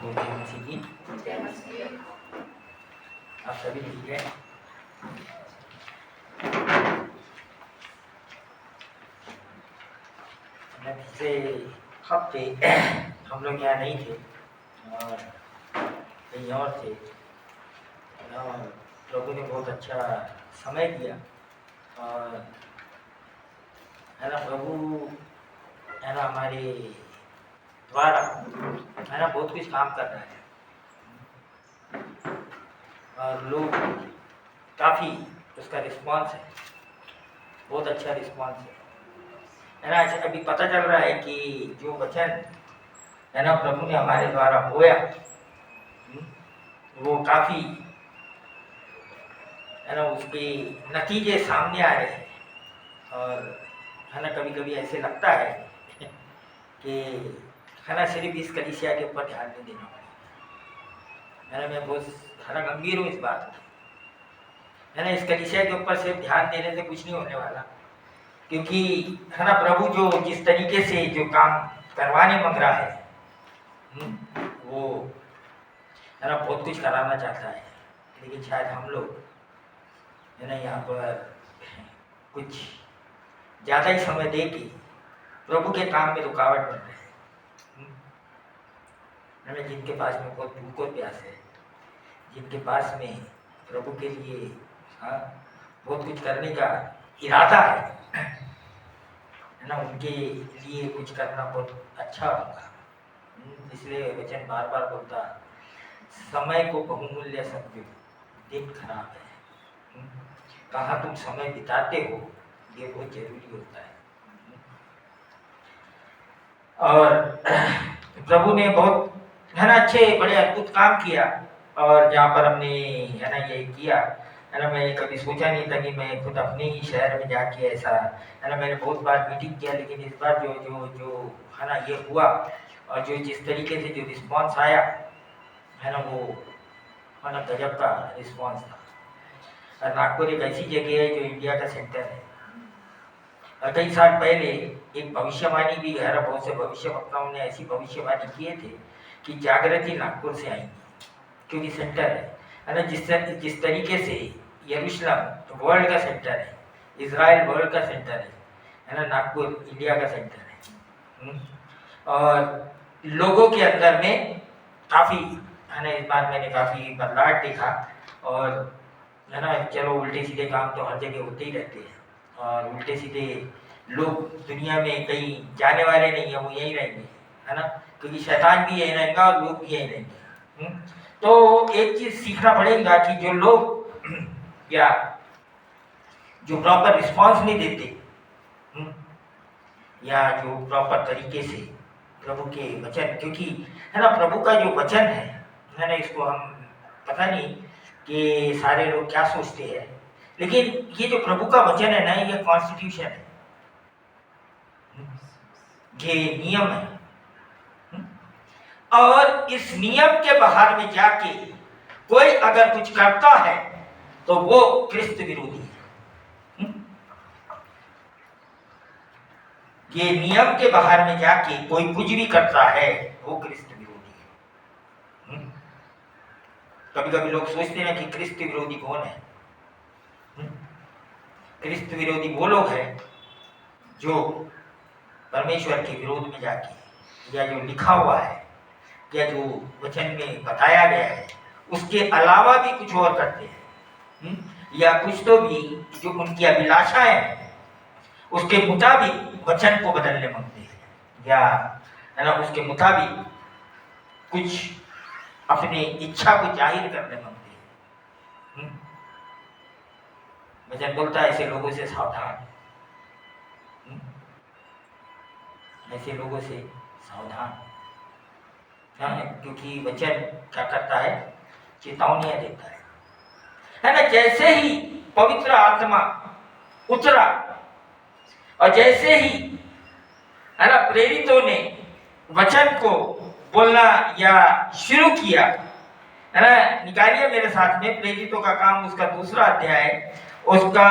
मसीह की आप सभी ठीक है। पिछले हफ्ते हम लोग यहाँ नहीं थे और कहीं और थे और लोगों ने बहुत अच्छा समय दिया और है ना प्रभु है ना हमारे द्वारा है ना बहुत कुछ काम कर रहा है और लोग काफ़ी उसका रिस्पांस है, बहुत अच्छा रिस्पांस है ना। ऐसे अभी पता चल रहा है कि जो वचन है ना प्रभु ने हमारे द्वारा बोया वो काफ़ी है ना उसके नतीजे सामने आ रहे हैं और है ना कभी कभी ऐसे लगता है कि है ना सिर्फ इस कलीसिया के ऊपर ध्यान नहीं देना पड़ेगा। है ना मैं बहुत है ना गंभीर हूँ इस बात में। है ना इस कलीसिया के ऊपर सिर्फ ध्यान देने से कुछ नहीं होने वाला, क्योंकि है ना प्रभु जो जिस तरीके से जो काम करवाने मांग रहा है वो है ना बहुत कुछ कराना चाहता है, लेकिन शायद हम लोग है ना यहाँ पर कुछ ज़्यादा ही समय दे के प्रभु के काम में रुकावट बन रहे हैं। है ना जिनके पास में बहुत भूख और प्यास है, जिनके पास में प्रभु के लिए हाँ बहुत कुछ करने का इरादा है ना उनके लिए कुछ करना बहुत अच्छा होगा। इसलिए वचन बार बार बोलता समय को बहुमूल्य समझो, दिन खराब है। कहाँ तुम समय बिताते हो ये बहुत जरूरी होता है। और प्रभु ने बहुत है ना अच्छे बड़े अद्भुत काम किया और जहाँ पर हमने है ना ये किया है ना मैं कभी सोचा नहीं था कि मैं खुद अपने ही शहर में जाके ऐसा है ना मैंने बहुत बार मीटिंग किया, लेकिन इस बार जो जो जो है ना ये हुआ और जो जिस तरीके से जो रिस्पांस आया है ना वो है ना गजब का रिस्पांस था। और नागपुर एक ऐसी जगह है जो इंडिया का सेंटर है और कई साल पहले एक भविष्यवाणी भी है, बहुत से भविष्यवक्ताओं ने ऐसी भविष्यवाणी किए थे कि जागृति नागपुर से आएंगी, क्योंकि सेंटर है ना जिस तरीके से यरूशलेम वर्ल्ड का सेंटर है, इजराइल वर्ल्ड का सेंटर है ना नागपुर इंडिया का सेंटर है। और लोगों के अंदर में काफ़ी है ना इस बार मैंने काफ़ी बदलाव देखा और है ना चलो उल्टे सीधे काम तो हर जगह होते ही रहते हैं और उल्टे सीधे लोग दुनिया में कहीं जाने वाले नहीं है, वो यहीं रहेंगे है ना, क्योंकि शैतान भी यहीं रहेगा और लोग भी यहीं रहेंगे। तो एक चीज सीखना पड़ेगा कि जो लोग या जो प्रॉपर रिस्पांस नहीं देते या जो प्रॉपर तरीके से प्रभु के वचन, क्योंकि है ना प्रभु का जो वचन है ना इसको हम पता नहीं कि सारे लोग क्या सोचते हैं, लेकिन ये जो प्रभु का वचन है ना ये कॉन्स्टिट्यूशन है, ये नियम है। और इस नियम के बाहर में जाके कोई अगर कुछ करता है तो वो क्रिस्त विरोधी है। ये नियम के बाहर में जाके कोई कुछ भी करता है वो क्रिस्त विरोधी है। कभी कभी लोग सोचते हैं कि क्रिस्त विरोधी कौन है। क्रिस्त विरोधी वो लोग हैं जो परमेश्वर के विरोध में जाके या जो लिखा हुआ है या जो वचन में बताया गया है उसके अलावा भी कुछ और करते हैं या कुछ तो भी जो उनकी अभिलाषाएं हैं उसके मुताबिक वचन को बदलने मांगते हैं या है ना उसके मुताबिक कुछ अपनी इच्छा को जाहिर करने मांगते हैं। वचन बोलता है ऐसे लोगों से सावधान, ऐसे लोगों से सावधान, क्योंकि वचन क्या करता है, चेतावनियां देता है ना। जैसे ही पवित्र आत्मा उतरा और जैसे ही है ना प्रेरितों ने वचन को बोलना या शुरू किया है ना, निकालिए मेरे साथ में प्रेरितों का काम उसका 2 अध्याय उसका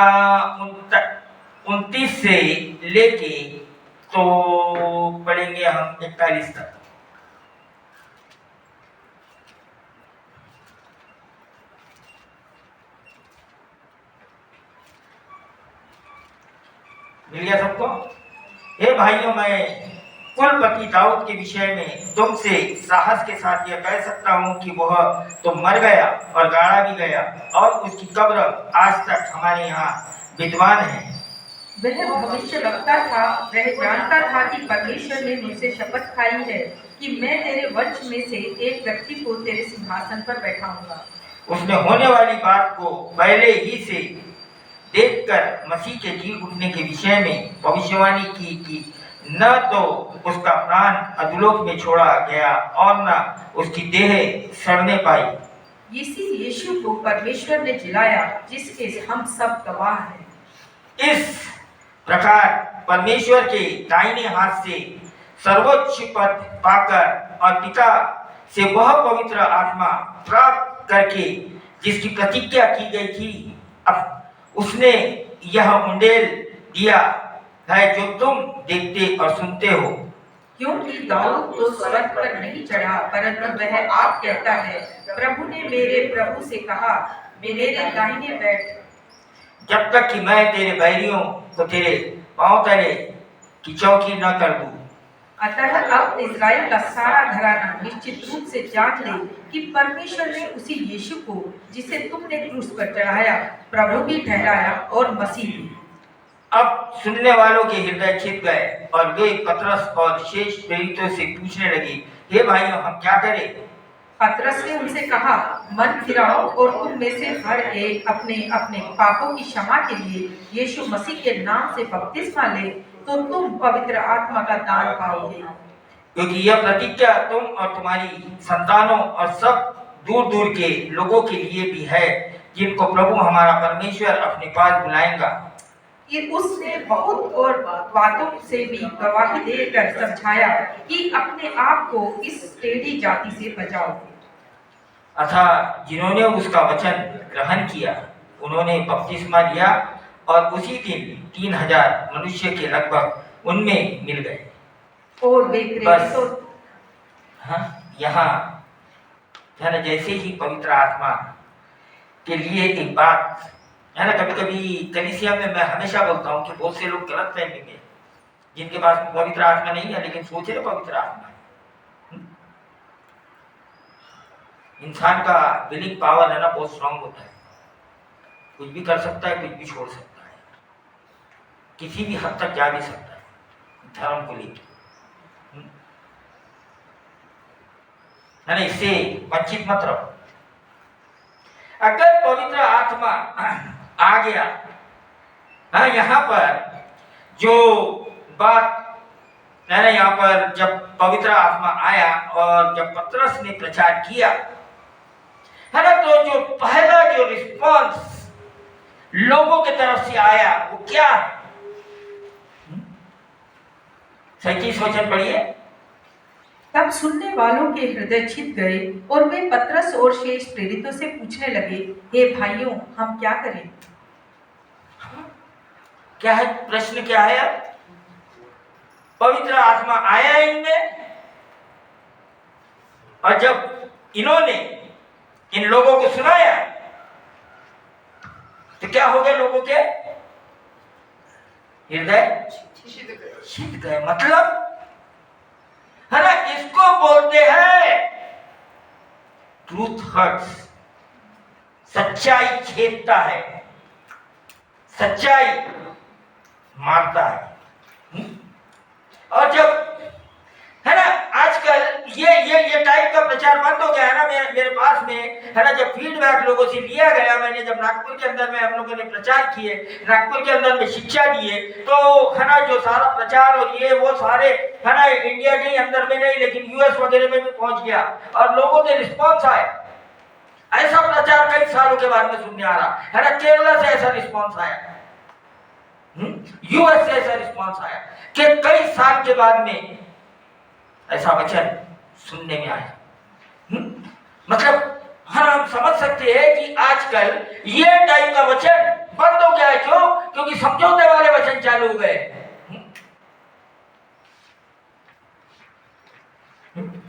29 से लेके तो पढ़ेंगे हम 41 तक। मिल गया सबको? हे भाइयों, मैं कुलपति दाऊद के विषय में तुमसे साहस के साथ यह कह सकता हूँ कि वह तो मर गया और गाड़ा भी गया, और उसकी कब्र आज तक हमारे यहाँ विद्वान है। वह भविष्य वक्ता था, वह जानता था कि परमेश्वर ने मुझसे शपथ खाई है कि मैं तेरे वंश में से एक व्यक्ति को तेरे सिंहासन पर बैठाऊंगा। उसने होने वाली बात को पहले ही से देखकर मसीह के जी उठने के विषय में भविष्यवाणी की कि न तो उसका प्राण अधोलोक में छोड़ा गया और न उसकी देह सड़ने पाई। इसी यीशु को परमेश्वर ने जिलाया, जिसके हम सब गवाह हैं। इस प्रकार परमेश्वर के दाहिने हाथ से सर्वोच्च पद पाकर और पिता से वह पवित्र आत्मा प्राप्त करके जिसकी प्रतिज्ञा की गई थी, अब उसने यह उंडेल दिया है जो तुम देखते और सुनते हो। क्योंकि दाऊद तो स्वर्ग पर नहीं चढ़ा, परंतु वह आप कहता है, प्रभु ने मेरे प्रभु से कहा, मेरे दाहिने बैठ, जब तक कि मैं तेरे बैरियों को तेरे पांव तले की चौकी न कर दूं। अतः अब इज़राइल का सारा घराना निश्चित रूप से जान ले कि परमेश्वर ने उसी यीशु को, जिसे तुमने क्रूस पर चढ़ाया, प्रभु भी ठहराया और मसीह भी। अब सुनने वालों के हृदय छिप गए और वे पतरस और शेष प्रेरितों से पूछने लगे, हे भाइयों, हम क्या करें? पतरस ने उनसे कहा, मन फिराओ और तुम में से हर एक अपने अपने पापों की क्षमा के लिए यीशु मसीह के नाम से बपतिस्मा ले, तो तुम पवित्र आत्मा का दान पाओगे। क्योंकि यह प्रतिज्ञा तुम और तुम्हारी संतानों और सब दूर दूर के लोगों के लिए भी है, जिनको प्रभु हमारा परमेश्वर अपने पास बुलाएगा। उसने बहुत और बातों से भी गवाही देकर समझाया कि अपने आप को इस टेढ़ी जाति से बचाओ। अतः जिन्होंने उसका वचन ग्रहण किया, उन्होंने बपतिस्मा लिया और उसी दिन 3000 मनुष्य के लगभग उनमें मिल गए। और वे प्रेरितों, यहाँ जैसे ही पवित्र आत्मा के लिए एक बात है ना, कभी कभी कलीसिया में मैं हमेशा बोलता हूँ कि बहुत से लोग गलत फहमी में, जिनके पास पवित्र आत्मा नहीं है लेकिन सोच रहे पवित्र आत्मा है। इंसान का विलिंग पावर है ना, बहुत स्ट्रांग होता है, कुछ भी कर सकता है, कुछ भी छोड़ सकता है, किसी भी हद तक जा भी सकता है धर्म को लेकर, है ना। इससे वंचित मत रहो। अगर पवित्र आत्मा आ गया, हाँ, यहाँ पर जो बात है ना, यहाँ पर जब पवित्र आत्मा आया और जब पतरस ने प्रचार किया, है ना, तो जो पहला जो रिस्पॉन्स लोगों की तरफ से आया वो क्या है? 37 वचन पढ़िए। तब सुनने वालों के हृदय छिप गए और वे पतरस और शेष प्रेरितों से पूछने लगे, हे भाइयों, हम क्या करें? क्या है प्रश्न? क्या है? पवित्र आत्मा आया इनमें, और जब इन्होंने इन लोगों को सुनाया तो क्या हो गया? लोगों के हृदय छिप गए। मतलब है ना, इसको बोलते हैं ट्रूथ हर्ट्स। सच्चाई छेदता है, सच्चाई मारता है। और जब है ना, आजकल ये टाइप का प्रचार बंद हो गया है ना। मेरे पास में है ना, जब फीडबैक लोगों से लिया गया, मैंने जब नागपुर के अंदर में हम लोगों ने प्रचार किए, नागपुर के अंदर में शिक्षा दिए, तो है ना, जो सारा प्रचार और ये वो सारे है ना, इंडिया के अंदर में नहीं लेकिन यूएस वगैरह में भी पहुंच गया और लोगों के रिस्पॉन्स आए। ऐसा प्रचार कई सालों के बाद में सुनने आ रहा है ना। केरला से ऐसा रिस्पॉन्स आया, यूएस से ऐसा रिस्पॉन्स आया कि कई साल के बाद में ऐसा वचन सुनने में आया। मतलब हम समझ सकते हैं कि आजकल ये टाइप का वचन बंद हो गया है। क्यों? क्योंकि समझौते वाले वचन चालू हो गए।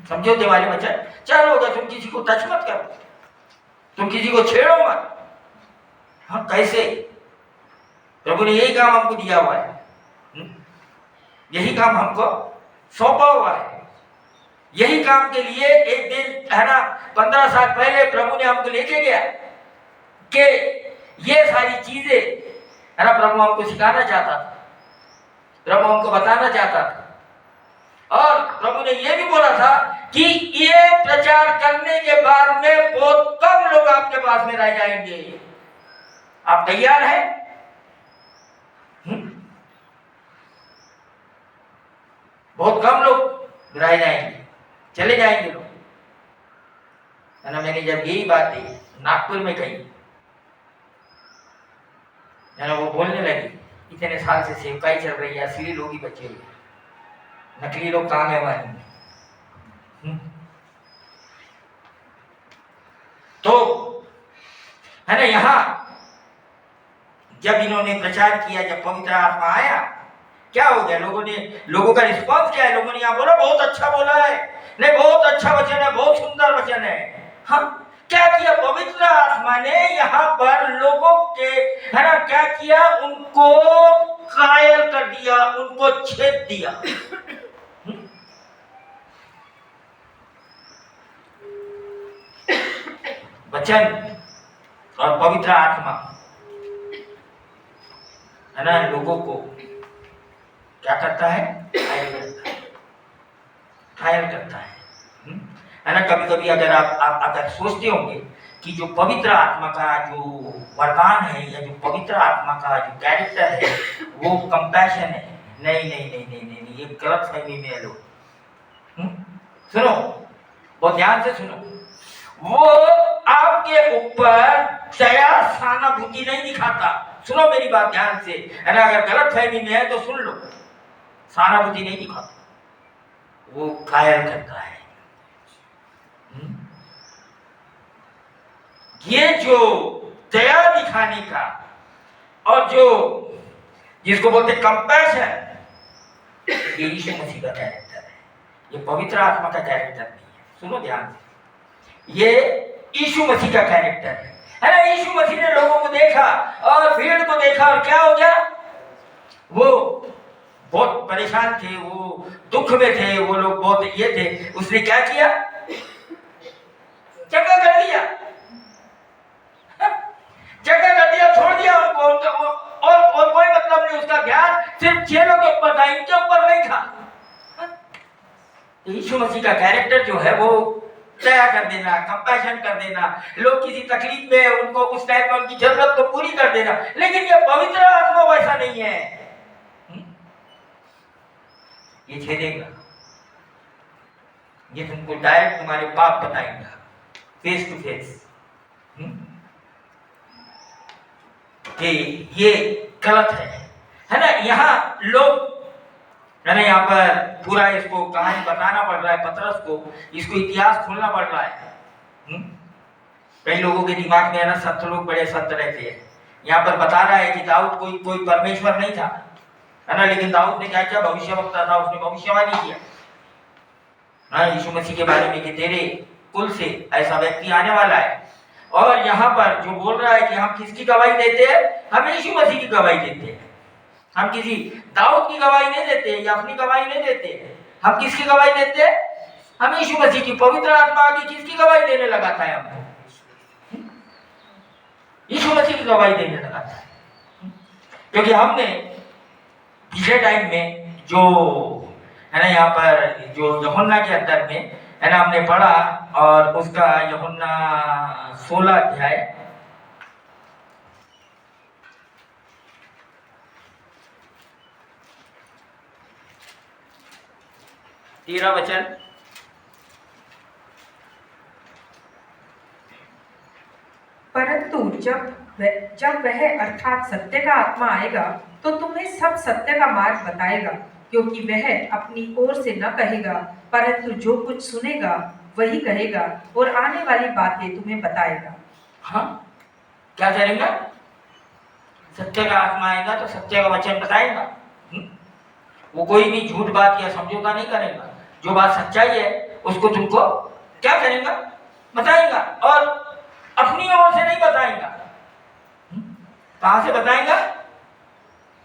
समझौते वाले वचन चालू हो गए। तुम किसी को टच मत करो, तुम किसी को छेड़ो मत। हाँ, कैसे? प्रभु ने यही काम हमको दिया हुआ है। यही काम हमको सौंपा हुआ है। यही काम के लिए एक दिन है ना 15 साल पहले प्रभु ने हमको लेके गया कि ये सारी चीजें है ना प्रभु हमको सिखाना चाहता था, प्रभु हमको बताना चाहता था। और प्रभु ने ये भी बोला था कि ये प्रचार करने के बाद में बहुत कम लोग आपके पास में रह जाएंगे। आप तैयार हैं? बहुत कम लोग रह जाएंगे, चले जाएंगे लोग, है ना। मैंने जब यही बात नागपुर में कही, है ना, वो बोलने लगी इतने साल से सेवकाई चल रही है, असली लोग ही बचे हुए, नकली लोग कहाँ है हमारे। तो है ना, यहाँ जब इन्होंने प्रचार किया, जब पवित्र आत्मा आया, क्या हो गया? लोगों का रिस्पांस क्या है? लोगों ने यहाँ बोला बहुत अच्छा बोला है, नहीं बहुत अच्छा वचन है, बहुत सुंदर वचन है। हाँ, क्या किया पवित्र आत्मा ने यहाँ पर लोगों के, है ना, क्या किया? उनको कायल कर दिया, उनको छेद दिया। वचन और पवित्र आत्मा, है ना, लोगों को क्या करता है? घायल करता है। है ना। कभी कभी अगर आप अगर सोचते होंगे कि जो पवित्र आत्मा का जो वरदान है या जो पवित्र आत्मा का जो कैरेक्टर है वो कंपैशन है, नहीं नहीं नहीं नहीं नहीं, नहीं, ये गलत फहमी में है लोग। सुनो, बहुत ध्यान से सुनो, वो आपके ऊपर दया सहानुभूति नहीं दिखाता। सुनो मेरी बात ध्यान से, है ना, अगर गलत फहमी में है तो सुन लो। सहानुभूति नहीं दिखाता, वो घायल करता है। ये जो दया दिखाने का और जो जिसको बोलते कंपैशन, ये यीशु मसीह का कैरेक्टर है, ये पवित्र आत्मा का कैरेक्टर नहीं है। सुनो ध्यान से, ये यीशु मसीह का कैरेक्टर है ना। यीशु मसीह ने लोगों को देखा और भीड़ को देखा और क्या हो गया? वो बहुत परेशान थे, वो दुख में थे, वो लोग बहुत ये थे। उसने क्या किया? चंगा कर दिया, चंगा कर दिया, छोड़ दिया उनको। और कोई मतलब नहीं, उसका ध्यान सिर्फ चेलों के ऊपर था, इनके ऊपर नहीं था। यीशु मसीह का कैरेक्टर जो है वो दया कर देना, कंपैशन कर देना, लोग किसी तकलीफ में उनको उस टाइम में उनकी जरूरत को पूरी कर देना। लेकिन ये पवित्र आत्मा वैसा नहीं है। ये छेदेगा, ये तुमको डायरेक्ट तुम्हारे पाप बताएगा, फेस टू फेस, कि ये गलत है ना। यहाँ लोग, है ना, यहाँ पर पूरा इसको कहानी बताना पड़ रहा है पतरस को, इसको इतिहास खोलना पड़ रहा है। कई लोगों के दिमाग में है ना संत लोग बड़े संत रहते हैं। यहाँ पर बता रहा है कि दाऊद कोई परमेश्वर नहीं था, है ना, लेकिन दाऊद ने क्या किया? भविष्यवक्ता था, उसने भविष्यवाणी किया ना यीशु मसीह के बारे में कि तेरे कुल से ऐसा व्यक्ति आने वाला है। और यहाँ पर जो बोल रहा है कि हम किसकी गवाही देते हैं? हम यीशु मसीह की गवाही देते हैं। हम किसी दाऊद की गवाही नहीं देते या अपनी गवाही नहीं देते। हम किसकी गवाही देते हैं? हम यीशु मसीह की। पवित्र आत्मा आगे किसकी गवाही देने लगा था? हमको यीशु मसीह की गवाही देने लगा था, क्योंकि हमने पिछले टाइम में जो है ना यहाँ पर जो यूहन्ना के अंदर में है ना हमने पढ़ा, और उसका यूहन्ना 16 अध्याय 13 वचन। परंतु जब वह अर्थात सत्य का आत्मा आएगा तो तुम्हें सब सत्य का मार्ग बताएगा, क्योंकि वह अपनी ओर से न कहेगा, परंतु जो कुछ सुनेगा वही कहेगा और आने वाली बातें तुम्हें बताएगा। हाँ, क्या करेगा? सत्य का आत्मा आएगा तो सत्य का वचन बताएगा। वो कोई भी झूठ बात या समझौता नहीं करेगा। जो बात सच्चाई है उसको तुमको क्या करेगा? बताएगा, और अपनी ओर से नहीं बताएगा। कहां से बताएगा?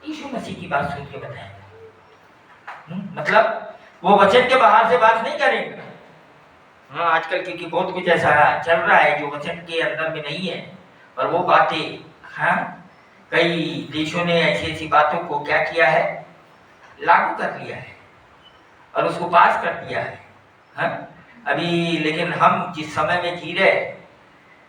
यीशु मसीह की बात सुन के बताएगा। मतलब वो वचन के बाहर से बात नहीं करेगा। हाँ, आजकल क्योंकि बहुत कुछ ऐसा चल रहा है जो वचन के अंदर में नहीं है, और वो बातें, हाँ, कई देशों ने ऐसी ऐसी बातों को क्या किया है, लागू कर लिया है और उसको पास कर दिया है। हाँ? अभी लेकिन हम जिस समय में जी रहे हैं,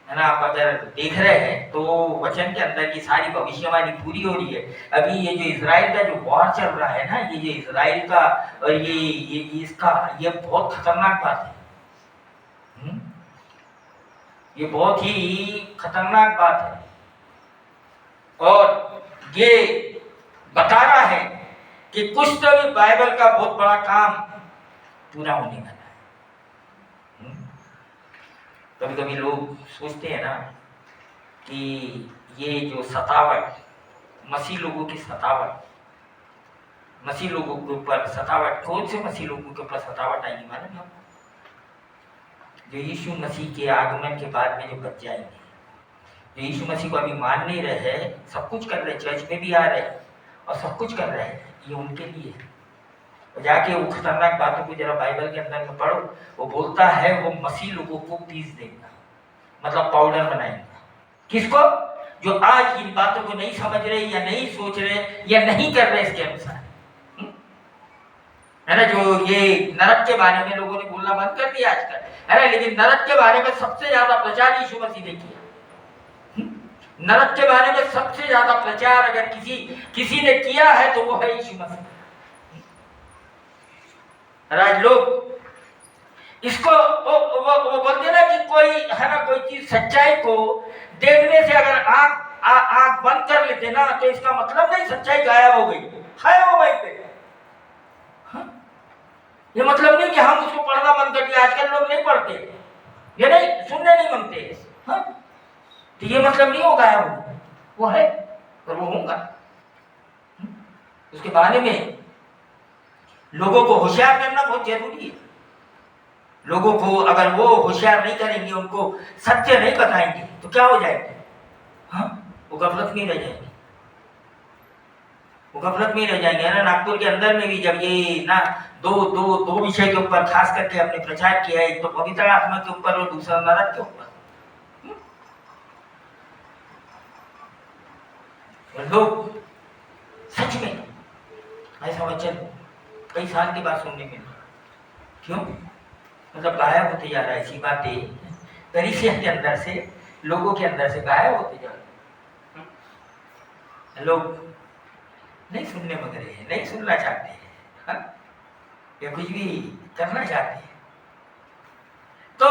है ना, आप अगर देख रहे हैं तो वचन के अंदर की सारी भविष्यवाणी पूरी हो रही है। अभी ये जो इजराइल का जो वॉर चल रहा है ना, ये जो इजराइल का और ये इसका, ये बहुत खतरनाक बात है। ये बहुत ही खतरनाक बात है और ये बता रहा है कि कुछ तो भी बाइबल का बहुत बड़ा काम पूरा होने वाला है। कभी कभी लोग सोचते हैं ना कि ये जो सतावट, मसीह लोगों की सतावट, मसीह लोगों के ऊपर सतावट, कौन से मसीह लोगों के ऊपर सतावट आएगी मालूम है? जो यीशु मसीह के आगमन के बाद में जो बच जाएंगे, जो यीशु मसीह को अभी मान नहीं रहे हैं, सब कुछ कर रहे, चर्च में भी आ रहे और सब कुछ कर रहे हैं, ये उनके लिए है। और जाके वो खतरनाक बातों को जरा बाइबल के अंदर में पढ़ो, वो बोलता है वो मसीह लोगों को पीस देगा, मतलब पाउडर बनाएगा। किसको? जो आज इन बातों को नहीं समझ रहे या नहीं सोच रहे या नहीं कर रहे इसके अनुसार, है ना। जो ये नरक के बारे में लोगों ने बोलना बंद कर दिया आजकल, है ना, लेकिन नरक के बारे में सबसे ज्यादा प्रचार यीशु मसीह ने किया। नरक के बारे में सबसे ज्यादा प्रचार अगर किसी ने किया है तो वो है यीशु मसीह। आज लोग इसको वो बोलते ना कि कोई, है ना, कोई चीज सच्चाई को देखने से अगर आंख बंद कर लेते ना तो इसका मतलब नहीं सच्चाई गायब हो गई है, वो वहीं पे। ये मतलब नहीं कि हम उसको पढ़ना बंद कर दिया, आजकल लोग नहीं पढ़ते, ये नहीं सुनने नहीं मांगते, हाँ, तो ये मतलब नहीं होगा है, वो है और वो होगा। उसके बारे में लोगों को होशियार करना बहुत जरूरी है। लोगों को अगर वो होशियार नहीं करेंगे, उनको सत्य नहीं बताएंगे तो क्या हो जाएगा? हाँ, वो गफलत में रह जाएंगे, वो गफलत में रह जाएंगे, है ना। नागपुर के अंदर में भी जब ये ना दो विषय के ऊपर खास करके हमने प्रचार किया है, एक तो पवित्र आत्मा के ऊपर और दूसरा नरक के ऊपर। लोग सच में ऐसा वचन कई साल के बाद सुनने में, क्यों? मतलब गायब होते जा रहा है ऐसी बातें, कलीसिया के अंदर से, लोगों के अंदर से गायब होते जा रहे हैं। लोग नहीं सुनने मग रहे हैं, नहीं सुनना चाहते हैं, हाँ? या कुछ भी करना चाहते हैं। तो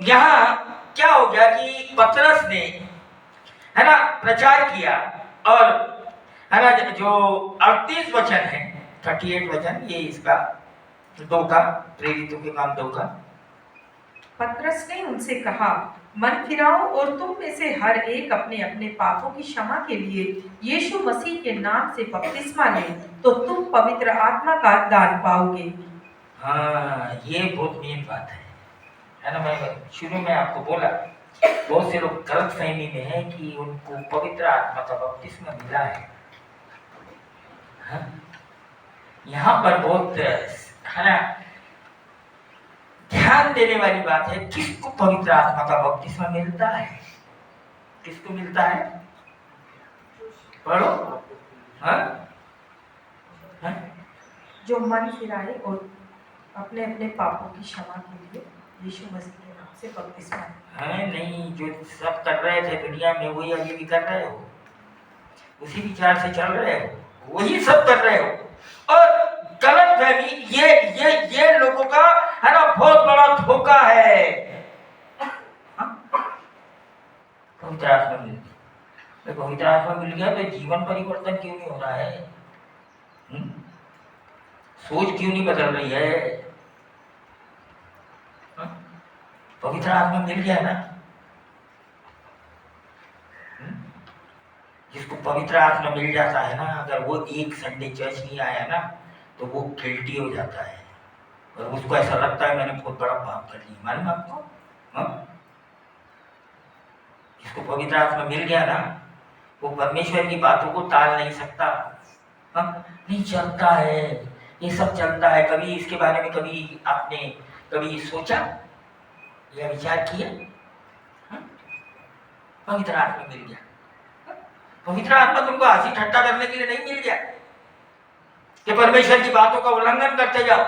यहाँ क्या हो गया कि पतरस ने, है ना, प्रचार किया और, है ना, जो 38 वचन है, 38 वचन, ये इसका 2 का, प्रेरितों के काम 2 का। पतरस ने उनसे कहा, मन फिराओ और तुम में से हर एक अपने अपने पापों की क्षमा के लिए यीशु मसीह के नाम से बपतिस्मा ले, तो तुम पवित्र आत्मा का दान पाओगे। हाँ, ये बहुत मेन बात है ना। मैं शुरू में आपको बोला, बहुत से लोग गलत फहमी में है कि उनको पवित्र आत्मा का बपतिस्मा मिला है। हाँ? यहाँ पर बहुत, है ना, ध्यान देने वाली बात है, किसको पवित्र आत्मा का बपतिस्मा मिलता है? किसको मिलता है? पढ़ो। हाँ? हाँ? जो मन फिराए और अपने अपने पापों की क्षमा के लिए यीशु मसीह के नाम से बपतिस्मा है। नहीं, जो सब कर रहे थे दुनिया में वही अभी भी कर रहे हो, उसी विचार से चल रहे हो, वही सब कर रहे हो। और गलत फहमी, ये लोगों का, है ना, बहुत बड़ा धोखा है। पवित्र आत्मा मिल गया, पवित्र आत्मा मिल गया तो जीवन परिवर्तन क्यों नहीं हो रहा है? सोच क्यों नहीं बदल रही है? पवित्र आत्मा मिल गया ना। जिसको पवित्र आत्मा मिल जाता है ना, अगर वो एक संडे चर्च नहीं आया ना तो वो गिल्टी हो जाता है और उसको ऐसा लगता है मैंने बहुत बड़ा पाप कर लिया। मालूम आपको? जिसको पवित्र आत्मा मिल गया ना, वो परमेश्वर की बातों को टाल नहीं सकता। नहीं चलता है, ये सब चलता है। कभी इसके बारे में कभी आपने कभी सोचा या विचार किया? हाँ? पवित्र आत्मा मिल गया। हाँ? पवित्र आत्मा तुमको हंसी ठट्टा करने के लिए नहीं मिल गया कि परमेश्वर की बातों का उल्लंघन करते जाओ।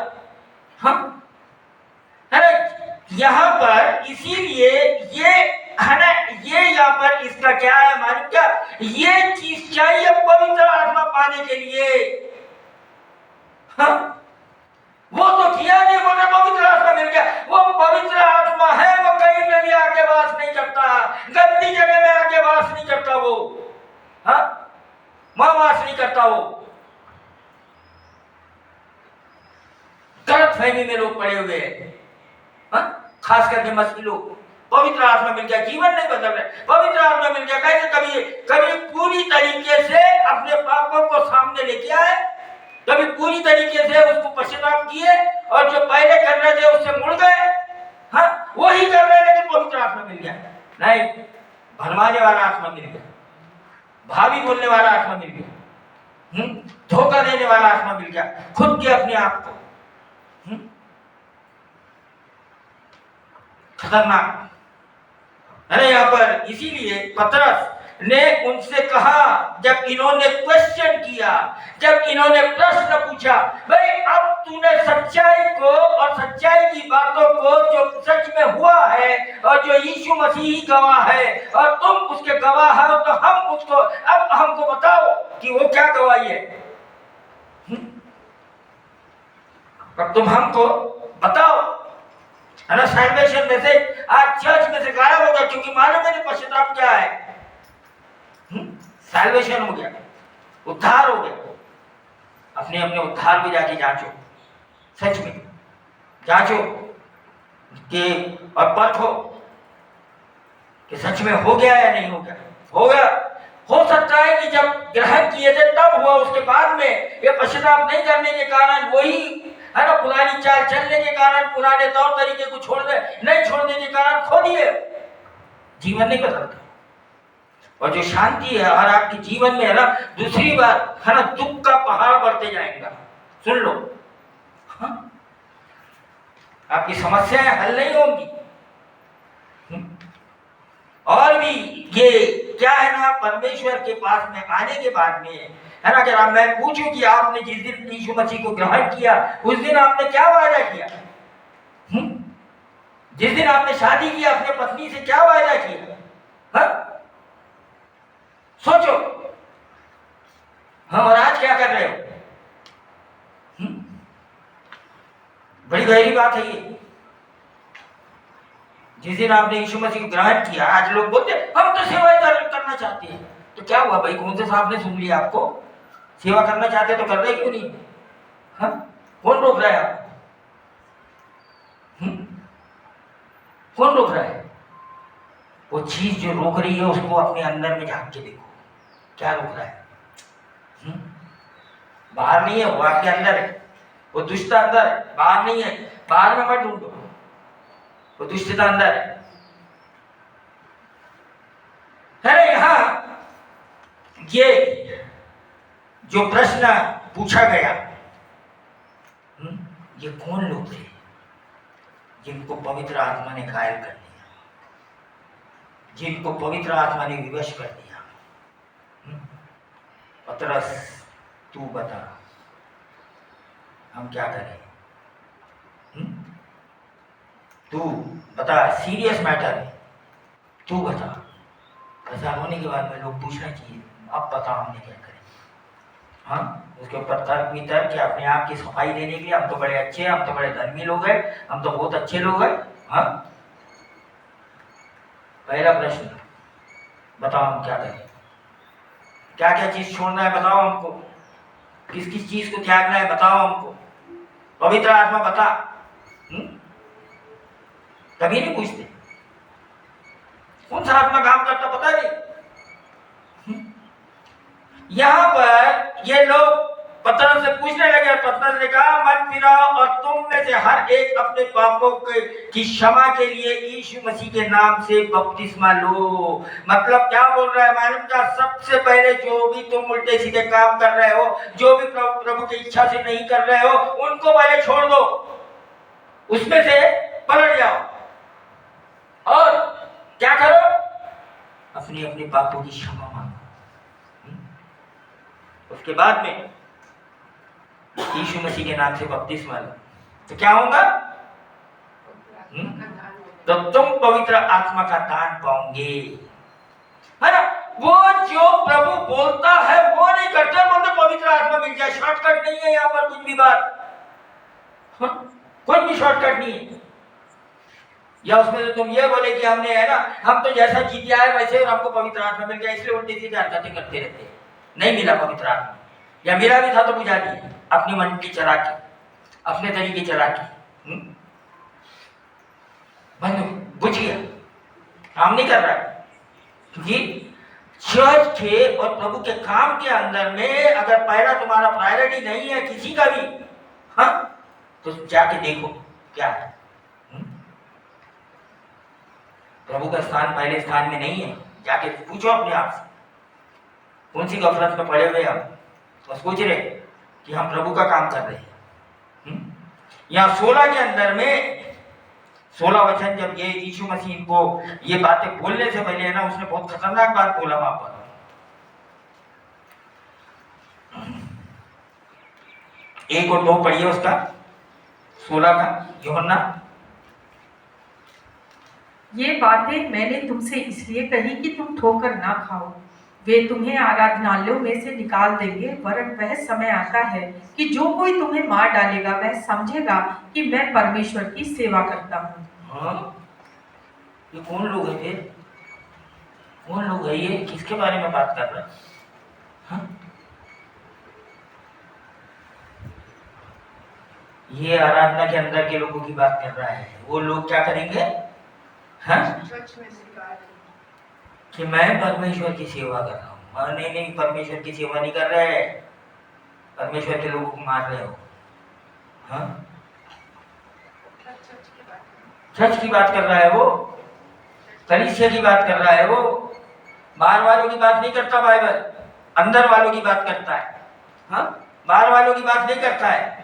हाँ? अरे यहाँ पर इसीलिए ये है ना, ये यहाँ पर इसका क्या है मालूम क्या? ये चीज चाहिए पवित्र आत्मा पाने के लिए। हाँ? वो तो किया नहीं, बोले पवित्र आत्मा मिल गया। वो पवित्र आत्मा है, वो कहीं में भी आके वास नहीं करता, गंदी जगह में आके वास नहीं करता वो। हाँ? वहां वास नहीं करता वो। गलत फहमी में लोग पड़े हुए हैं। हाँ? खास करके मसीही लोग। पवित्र आत्मा मिल गया, जीवन नहीं बदल रहे। पवित्र आत्मा मिल गया कैसे? कभी कभी पूरी तरीके से अपने पापों को सामने लेके आए, कभी पूरी तरीके से उसको पश्चाताप किए, और जो पहले कर रहे थे उससे मुड़ गए। हाँ, वही कर रहे, लेकिन पवित्र आत्मा मिल गया नहीं। भरमाने वाला आत्मा मिल गया, भावी बोलने वाला आत्मा मिल गया, धोखा देने वाला आत्मा मिल गया खुद के अपने आप को। खतरनाक है ना यहाँ पर। इसीलिए पतरस ने उनसे कहा, जब इन्होंने क्वेश्चन किया, जब इन्होंने प्रश्न पूछा, भाई अब तूने सच्चाई को और सच्चाई की बातों को जो सच में हुआ है और जो यीशु मसीह ही गवाह है और तुम उसके गवाह हो, तो हम उसको अब हमको बताओ कि वो क्या गवाही है। अब तुम हमको बताओ, है ना। सैल्वेशन में से आज चर्च में से गायब हो गया, क्योंकि मालूम है पश्चाताप क्या है। सैल्वेशन हो गया, उद्धार हो गया। अपने अपने उद्धार में जाके जांचो, सच में जांचो कि और परखो कि सच में हो गया या नहीं हो गया। हो गया, हो सकता है कि जब ग्रहण किए थे तब हुआ, उसके बाद में ये पश्चाताप नहीं करने के कारण, वही है ना पुरानी चाल चलने के कारण, पुराने तौर तरीके को नहीं छोड़ने के कारण खो दिए, जीवन नहीं बदलता। और जो शांति है और आपके जीवन में है ना, दूसरी बात है ना, दुख का पहाड़ बढ़ते जाएगा। सुन लो, हाँ? आपकी समस्याएं हल नहीं होंगी। और भी ये क्या है ना, परमेश्वर के पास में आने के बाद में है ना, अगर मैं पूछूं कि आपने जिस दिन यीशु मसीह को ग्रहण किया उस दिन आपने क्या वादा किया? जिस दिन आपने शादी की अपने पत्नी से क्या वादा किया? हाँ? सोचो। हम और आज क्या कर रहे हो? बड़ी गहरी बात है ये। जिस दिन आपने यीशु मसीह को ग्रहण किया, आज लोग बोलते हम तो सेवा करना चाहते हैं। तो क्या हुआ भाई, कौन से साहब ने सुन लिया आपको? सेवा करना चाहते तो कर रहे क्यों नहीं? हाँ? कौन रोक रहा है आपको? कौन रोक रहा है? वो चीज जो रोक रही है उसको अपने अंदर में झांक के देखो, क्या रोक रहा है? बाहर नहीं है, वो आपके अंदर है। वो दुष्टता अंदर है, बाहर नहीं है। बाहर में मत ढूंढो, वो दुष्टता अंदर है। यहाँ ये जो प्रश्न पूछा गया, ये कौन लोग थे जिनको पवित्र आत्मा ने घायल कर दिया, जिनको पवित्र आत्मा ने विवश कर दिया? पतरस, तू बता हम क्या करें? तू बता, सीरियस मैटर है, तू बता। ऐसा होने के बाद में लोग पूछना चाहिए, अब बता हमने क्या करें। हाँ, उसके ऊपर तर्क वितर्क कि अपने आप की सफाई देने के लिए हम तो बड़े अच्छे हैं, हम तो बड़े धर्मी लोग हैं, हम तो बहुत अच्छे लोग हैं। हाँ, पहला प्रश्न, बताओ हम क्या करें? क्या क्या चीज छोड़ना है बताओ हमको, किस किस चीज को त्यागना है बताओ हमको। पवित्र आत्मा बता। कभी नहीं पूछते कौन सा आत्मा काम करता, पता नहीं। यहां पर ये लोग पतरस से पूछने लगे, पतरस ने कहा, मन फिराओ और तुम में से हर एक अपने पापों की क्षमा के लिए यीशु मसीह के नाम से बपतिस्मा लो। मतलब क्या बोल रहा है मालूम का, सबसे पहले जो भी तुम उल्टे सीधे काम कर रहे हो, जो भी प्रभु की इच्छा से नहीं कर रहे हो, उनको पहले छोड़ दो, उसमें से पलट जाओ और क्या करो, अपनी अपनी पापों की क्षमा मांगो। उसके बाद में यीशु मसीह के नाम से बपतिस्मा लो, तो क्या होगा? तो तुम पवित्र आत्मा का दान पाओगे, है ना। वो जो प्रभु बोलता है वो नहीं करते, बोलते पवित्र आत्मा मिल जाए। शॉर्टकट नहीं है यहाँ पर कुछ भी बात, कोई भी शॉर्टकट नहीं है। या उसमें तो तुम ये बोले कि हमने, है ना, हम तो जैसा जीते आए वैसे, और हमको पवित्र आत्मा मिल गया इसलिए उल्टी सीधी हरकतें करते रहते। नहीं मिला पवित्र आत्मा, या मिला भी था तो बुझा दी अपनी मन की चला के, अपने तरीके चला के, बुझ गया, काम नहीं कर रहा है। क्योंकि चर्च के और प्रभु के काम के अंदर में अगर पहला तुम्हारा प्रायोरिटी नहीं है किसी का भी, हाँ, तो जाके देखो क्या है। प्रभु का स्थान पहले स्थान में नहीं है, जाके पूछो अपने आप से, कौन सी गफलत में पड़े हुए हम, तो सोच रहे कि हम प्रभु का काम कर रहे हैं। यहाँ 16 के अंदर में 16 वचन, जब ये यीशु मसीह को ये बातें बोलने से पहले, है ना, उसने बहुत खतरनाक बात बोला वहां पर। 1 और 2 पढ़िए उसका, 16 का, यूहन्ना। ये बातें मैंने तुमसे इसलिए कही कि तुम ठोकर ना खाओ। वे तुम्हें आराधनालयों में से निकाल देंगे, वरन वह समय आता है कि जो कोई तुम्हें मार डालेगा वह समझेगा कि मैं परमेश्वर की सेवा करता हूँ। हाँ? ये कौन लोग है? कौन लोग है ये? किसके बारे में बात कर रहा है? हाँ? ये आराधना के अंदर के लोगों की बात कर रहा है। वो लोग क्या करेंगे? हाँ? कि मैं परमेश्वर की सेवा कर रहा हूँ। नहीं, परमेश्वर की सेवा नहीं कर रहे, परमेश्वर के लोगों को मार रहे हो। हाँ? सच की बात कर रहा है वो, कलीसिया की बात कर रहा है वो, बाहर वालों की बात नहीं करता बाइबल, अंदर वालों की बात करता है। हाँ? बाहर वालों की बात नहीं करता है।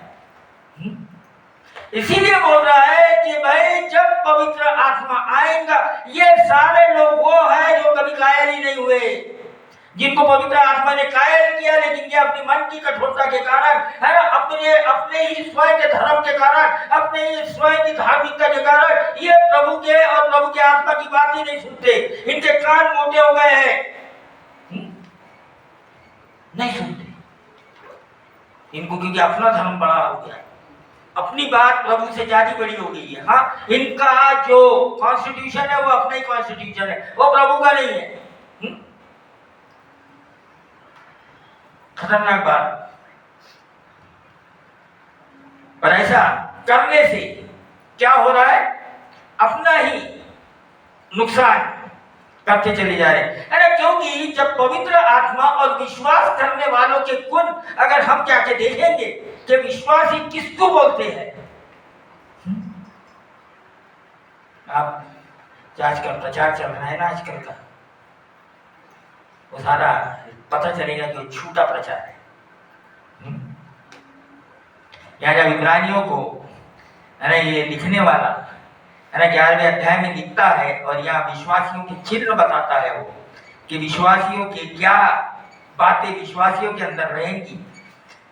इसीलिए बोल रहा है कि भाई जब पवित्र आत्मा आएगा, ये सारे लोग वो है जो कभी कायल ही नहीं हुए, जिनको पवित्र आत्मा ने कायल किया, लेकिन ये अपनी मन की कठोरता के कारण, है ना, अपने ही स्वयं के धर्म के कारण, अपने ही स्वयं की धार्मिकता के कारण, ये प्रभु के और प्रभु के आत्मा की बात ही नहीं सुनते। इनके कान मोटे हो गए हैं, नहीं सुनते इनको, क्योंकि अपना धर्म बड़ा हो गया, अपनी बात प्रभु से ज्यादा बड़ी हो गई है। हाँ, इनका जो कॉन्स्टिट्यूशन है वो अपना ही कॉन्स्टिट्यूशन है, वो प्रभु का नहीं है। खतरनाक बात। पर ऐसा करने से क्या हो रहा है? अपना ही नुकसान करते चले जा रहे हैं। क्योंकि जब पवित्र आत्मा और विश्वास करने वालों के गुण अगर हम जाके देखेंगे कि विश्वासी किसको बोलते हैं, आप आजकल प्रचार चल रहा है ना आजकल का, वो सारा पता चलेगा कि वो झूठा प्रचार है। यहाँ जब इब्रानियों को, है ना, ये लिखने वाला, है ना, 11वें अध्याय में लिखता है और यहाँ विश्वासियों के चिन्ह बताता है वो, कि विश्वासियों की क्या बातें विश्वासियों के अंदर रहेंगी,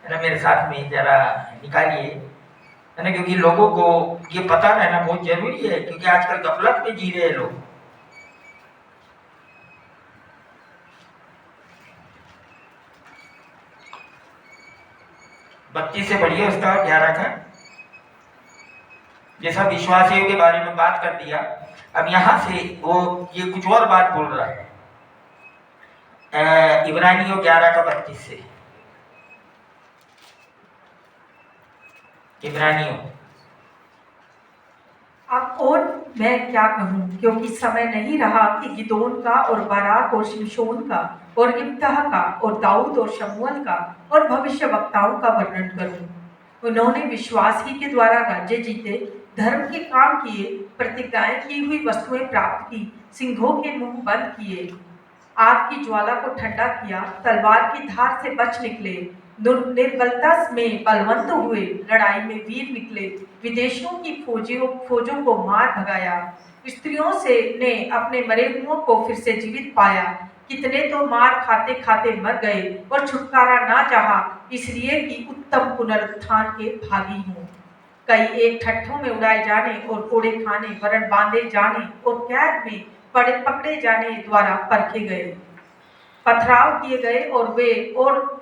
है ना। मेरे साथ में जरा निकालिए, है ना, क्योंकि लोगों को ये पता रहना बहुत जरूरी है, क्योंकि आजकल गफलत में जी रहे हैं लोग। बत्तीस से पढ़िए उसका, 11 का। ये सब विश्वासियों के बारे में बात कर दिया, अब यहां से वो ये कुछ और बात बोल रहा है। इब्रानियों 11 का 32 से, इब्रानियों। अब और मैं क्या कहूँ, क्योंकि समय नहीं रहा कि गिदोन का और बाराक और शिमशोन का और यिप्तह का और दाऊद और शमूएल का और भविष्यवक्ताओं का वर्णन करूँ। उन्होंने विश्वास ही के द्वारा राज्य जीते, धर्म के काम किए, प्रतिज्ञाएं की हुई वस्तुएं प्राप्त की, सिंहों के मुंह बंद किए, आग की ज्वाला को ठंडा किया, तलवार की धार से बच निकले, निर्बलता में बलवंत हुए, लड़ाई में वीर निकले, विदेशियों की फौजों को मार भगाया, स्त्रियों से ने अपने मरे हुओं को फिर से जीवित पाया, कितने तो मार खाते खाते मर गए और छुटकारा ना चाहा, इसलिए कि उत्तम पुनरुत्थान के भागी हूँ। कई एक ठट्ठों में उड़ाए जाने और कोड़े खाने, वरन बांधे जाने और कैद में पकड़े जाने द्वारा परखे गए, पथराव किए गए और वे और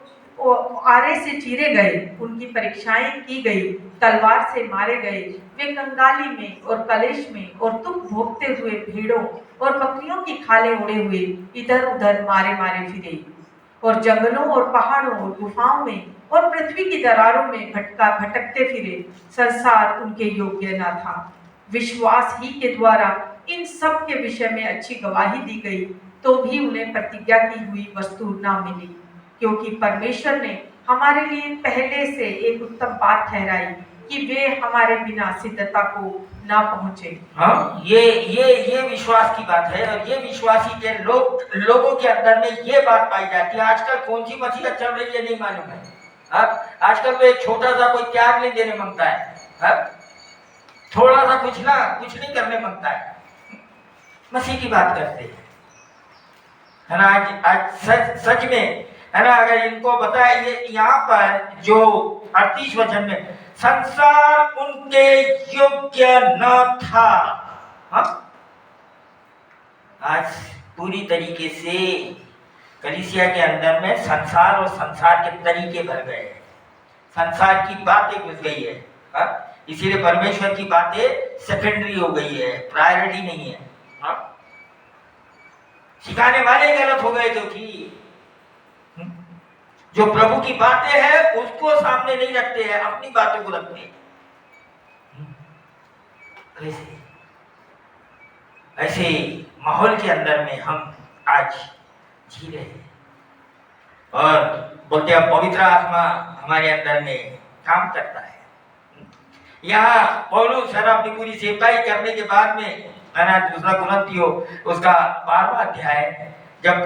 आरे से चीरे गए, उनकी परीक्षाएं की गई, तलवार से मारे गए, वे कंगाली में और कलेश में और दुख भोगते हुए भेड़ों और बकरियों की खालें ओढ़े हुए इधर उधर मारे मारे फिरे और जंगलों और पहाड़ों और गुफाओं में और पृथ्वी की दरारों में भटकते फिरे, संसार उनके योग्य न था। विश्वास ही के द्वारा इन सब के विषय में अच्छी गवाही दी गई, तो भी उन्हें प्रतिज्ञा की हुई वस्तु ना मिली, क्योंकि परमेश्वर ने हमारे लिए पहले से एक उत्तम बात ठहराई कि वे हमारे बिना सिद्धता को ना पहुंचे। हाँ, ये विश्वास की बात है, और ये विश्वासी के लोगों के अंदर में ये बात पाई जाती है। आजकल कौन सी मसीहत चल रही है नहीं मालूम है। आजकल तो एक छोटा सा कोई त्याग नहीं देने मांगता है, थोड़ा सा कुछ नहीं करने मांगता है, मसीह की बात करते हैं, है ना। आज सच में, है ना, अगर इनको बताए, ये यहाँ पर जो 38 वचन में, संसार उनके योग्य न था। हाँ? आज पूरी तरीके से कलीसिया के अंदर में संसार और संसार के तरीके भर गए हैं, संसार की बातें घुस गई है। हाँ? इसीलिए परमेश्वर की बातें सेकेंडरी हो गई है, प्रायोरिटी नहीं है। हाँ? सिखाने वाले गलत हो गए, क्योंकि जो प्रभु की बातें हैं उसको सामने नहीं रखते हैं, अपनी बातों को रखते हैं। ऐसे माहौल के अंदर में हम आज जी रहे हैं, और बोलते हैं पवित्र आत्मा हमारे अंदर में काम करता है। यहाँ पौलुस अपनी पूरी सेवकाई करने के बाद में, है ना, दूसरा कुरिन्थियों उसका 12वां अध्याय, जब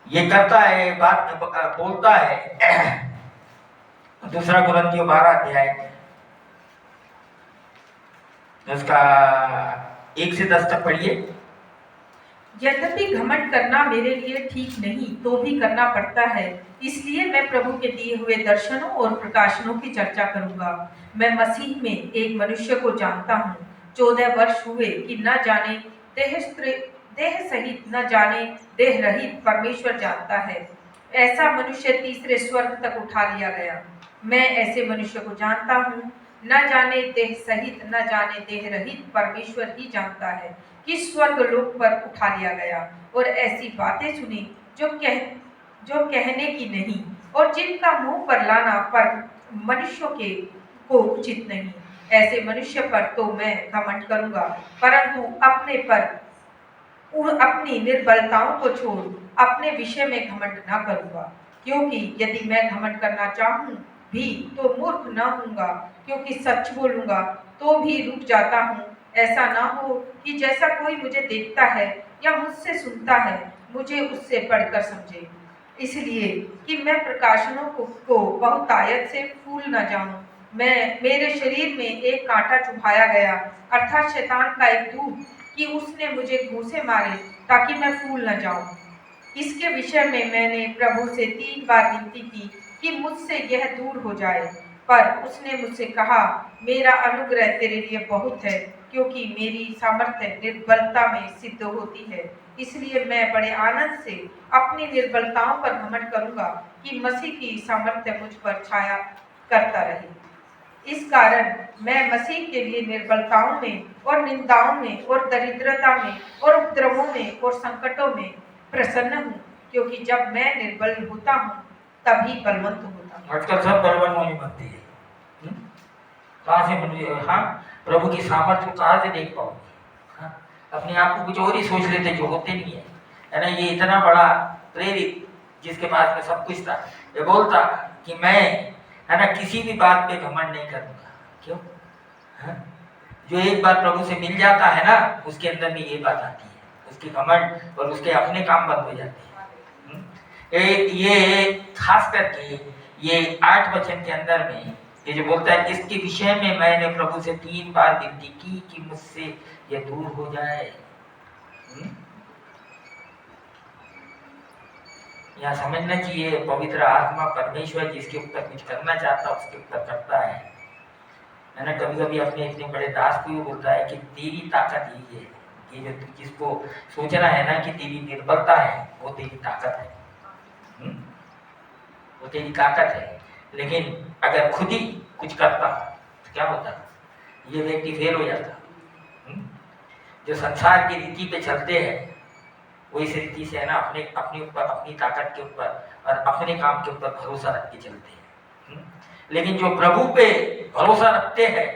ये करता है, बात बोलता है, दूसरा कुरिन्थियों 12 अध्याय उसका 1 से 10 तक पढ़िए। यद्यपि घमंड करना मेरे लिए ठीक नहीं, तो भी करना पड़ता है, इसलिए मैं प्रभु के दिए हुए दर्शनों और प्रकाशनों की चर्चा करूंगा। मैं मसीह में एक मनुष्य को जानता हूँ, 14 वर्ष हुए कि न जाने देह सहित, न जाने देह रहित, परमेश्वर जानता है। ऐसा मनुष्य तीसरे स्वर्ग तक उठा लिया गया। मैं ऐसे मनुष्य को जानता हूँ, न जाने देह सहित, न जाने देह रहित, परमेश्वर ही जानता है, कि स्वर्ग लोक पर उठा लिया गया, और ऐसी बातें सुनी जो कहने की नहीं, और जिनका मुंह पर लाना पर मनुष्यों को उचित नहीं। ऐसे मनुष्य पर तो मैं घमंड करूंगा, परंतु अपनी निर्बलताओं को छोड़ अपने विषय में घमंड न करूंगा, क्योंकि यदि मैं घमंड करना चाहूं भी तो मूर्ख न होऊंगा, क्योंकि सच बोलूंगा तो भी रुक जाता हूँ। ऐसा ना हो कि जैसा कोई मुझे देखता है या मुझसे सुनता है, मुझे उससे बढ़कर समझे, इसलिए कि मैं प्रकाशनों को बहुतायत से फूल न जाऊं। मेरे शरीर में एक कांटा चुभाया गया, अर्थात शैतान का एक दूत, कि उसने मुझे घूंसे मारे ताकि मैं फूल न जाऊं। इसके विषय में मैंने प्रभु से 3 बार विनती की कि मुझसे यह दूर हो जाए, पर उसने मुझसे कहा, मेरा अनुग्रह तेरे लिए बहुत है, क्योंकि मेरी सामर्थ्य निर्बलता में सिद्ध होती है। इसलिए मैं बड़े आनंद से अपनी निर्बलताओं पर घमंड करूंगा, कि मसीह की सामर्थ्य मुझ पर छाया करता रहे। इस कारण मैं मसीह के लिए निर्बलताओं में और निंदाओं में और दरिद्रता में और उपद्रवों में और संकटों में प्रसन्न हूँ, क्योंकि जब मैं निर्बल होता हूँ तभी बलवंत होता हूँ। आजकल सब बलवान होने बनती है। कहाँ से बन? हाँ, प्रभु की सामर्थ्य को कहाँ से देख पाओगे? हाँ? अपने आप को कुछ और ही सोच लेते जो होते नहीं है ना। ये इतना बड़ा प्रेरित जिसके पास में सब कुछ था, ये बोलता कि मैं है ना किसी भी बात पे घमंड नहीं करूंगा। क्यों? हाँ? जो एक बार प्रभु से मिल जाता है ना, उसके अंदर में ये बात आती है, उसकी घमंड और उसके अपने काम बंद हो जाते हैं। ये खास करके ये 8 वचन के अंदर में ये जो बोलता है, इसके विषय में मैंने प्रभु से 3 बार विनती की कि मुझसे ये दूर हो जाए। यहाँ समझना चाहिए, पवित्र आत्मा परमेश्वर जिसके ऊपर कुछ करना चाहता है उसके ऊपर करता है ना। कभी कभी अपने इतने बड़े दास को बोलता है कि तेरी ताकत यही है, ये जो जिसको सोचना है ना कि तेरी निर्बलता है वो तेरी ताकत है, वो तेरी ताकत है। लेकिन अगर खुद ही कुछ करता तो क्या होता? ये व्यक्ति फेल हो जाता। जो संसार की रीति पे चलते हैं वो इस रीति से है ना अपने ऊपर, अपनी ताकत के ऊपर और अपने काम के ऊपर भरोसा रख के चलते हैं। लेकिन जो प्रभु पे भरोसा रखते हैं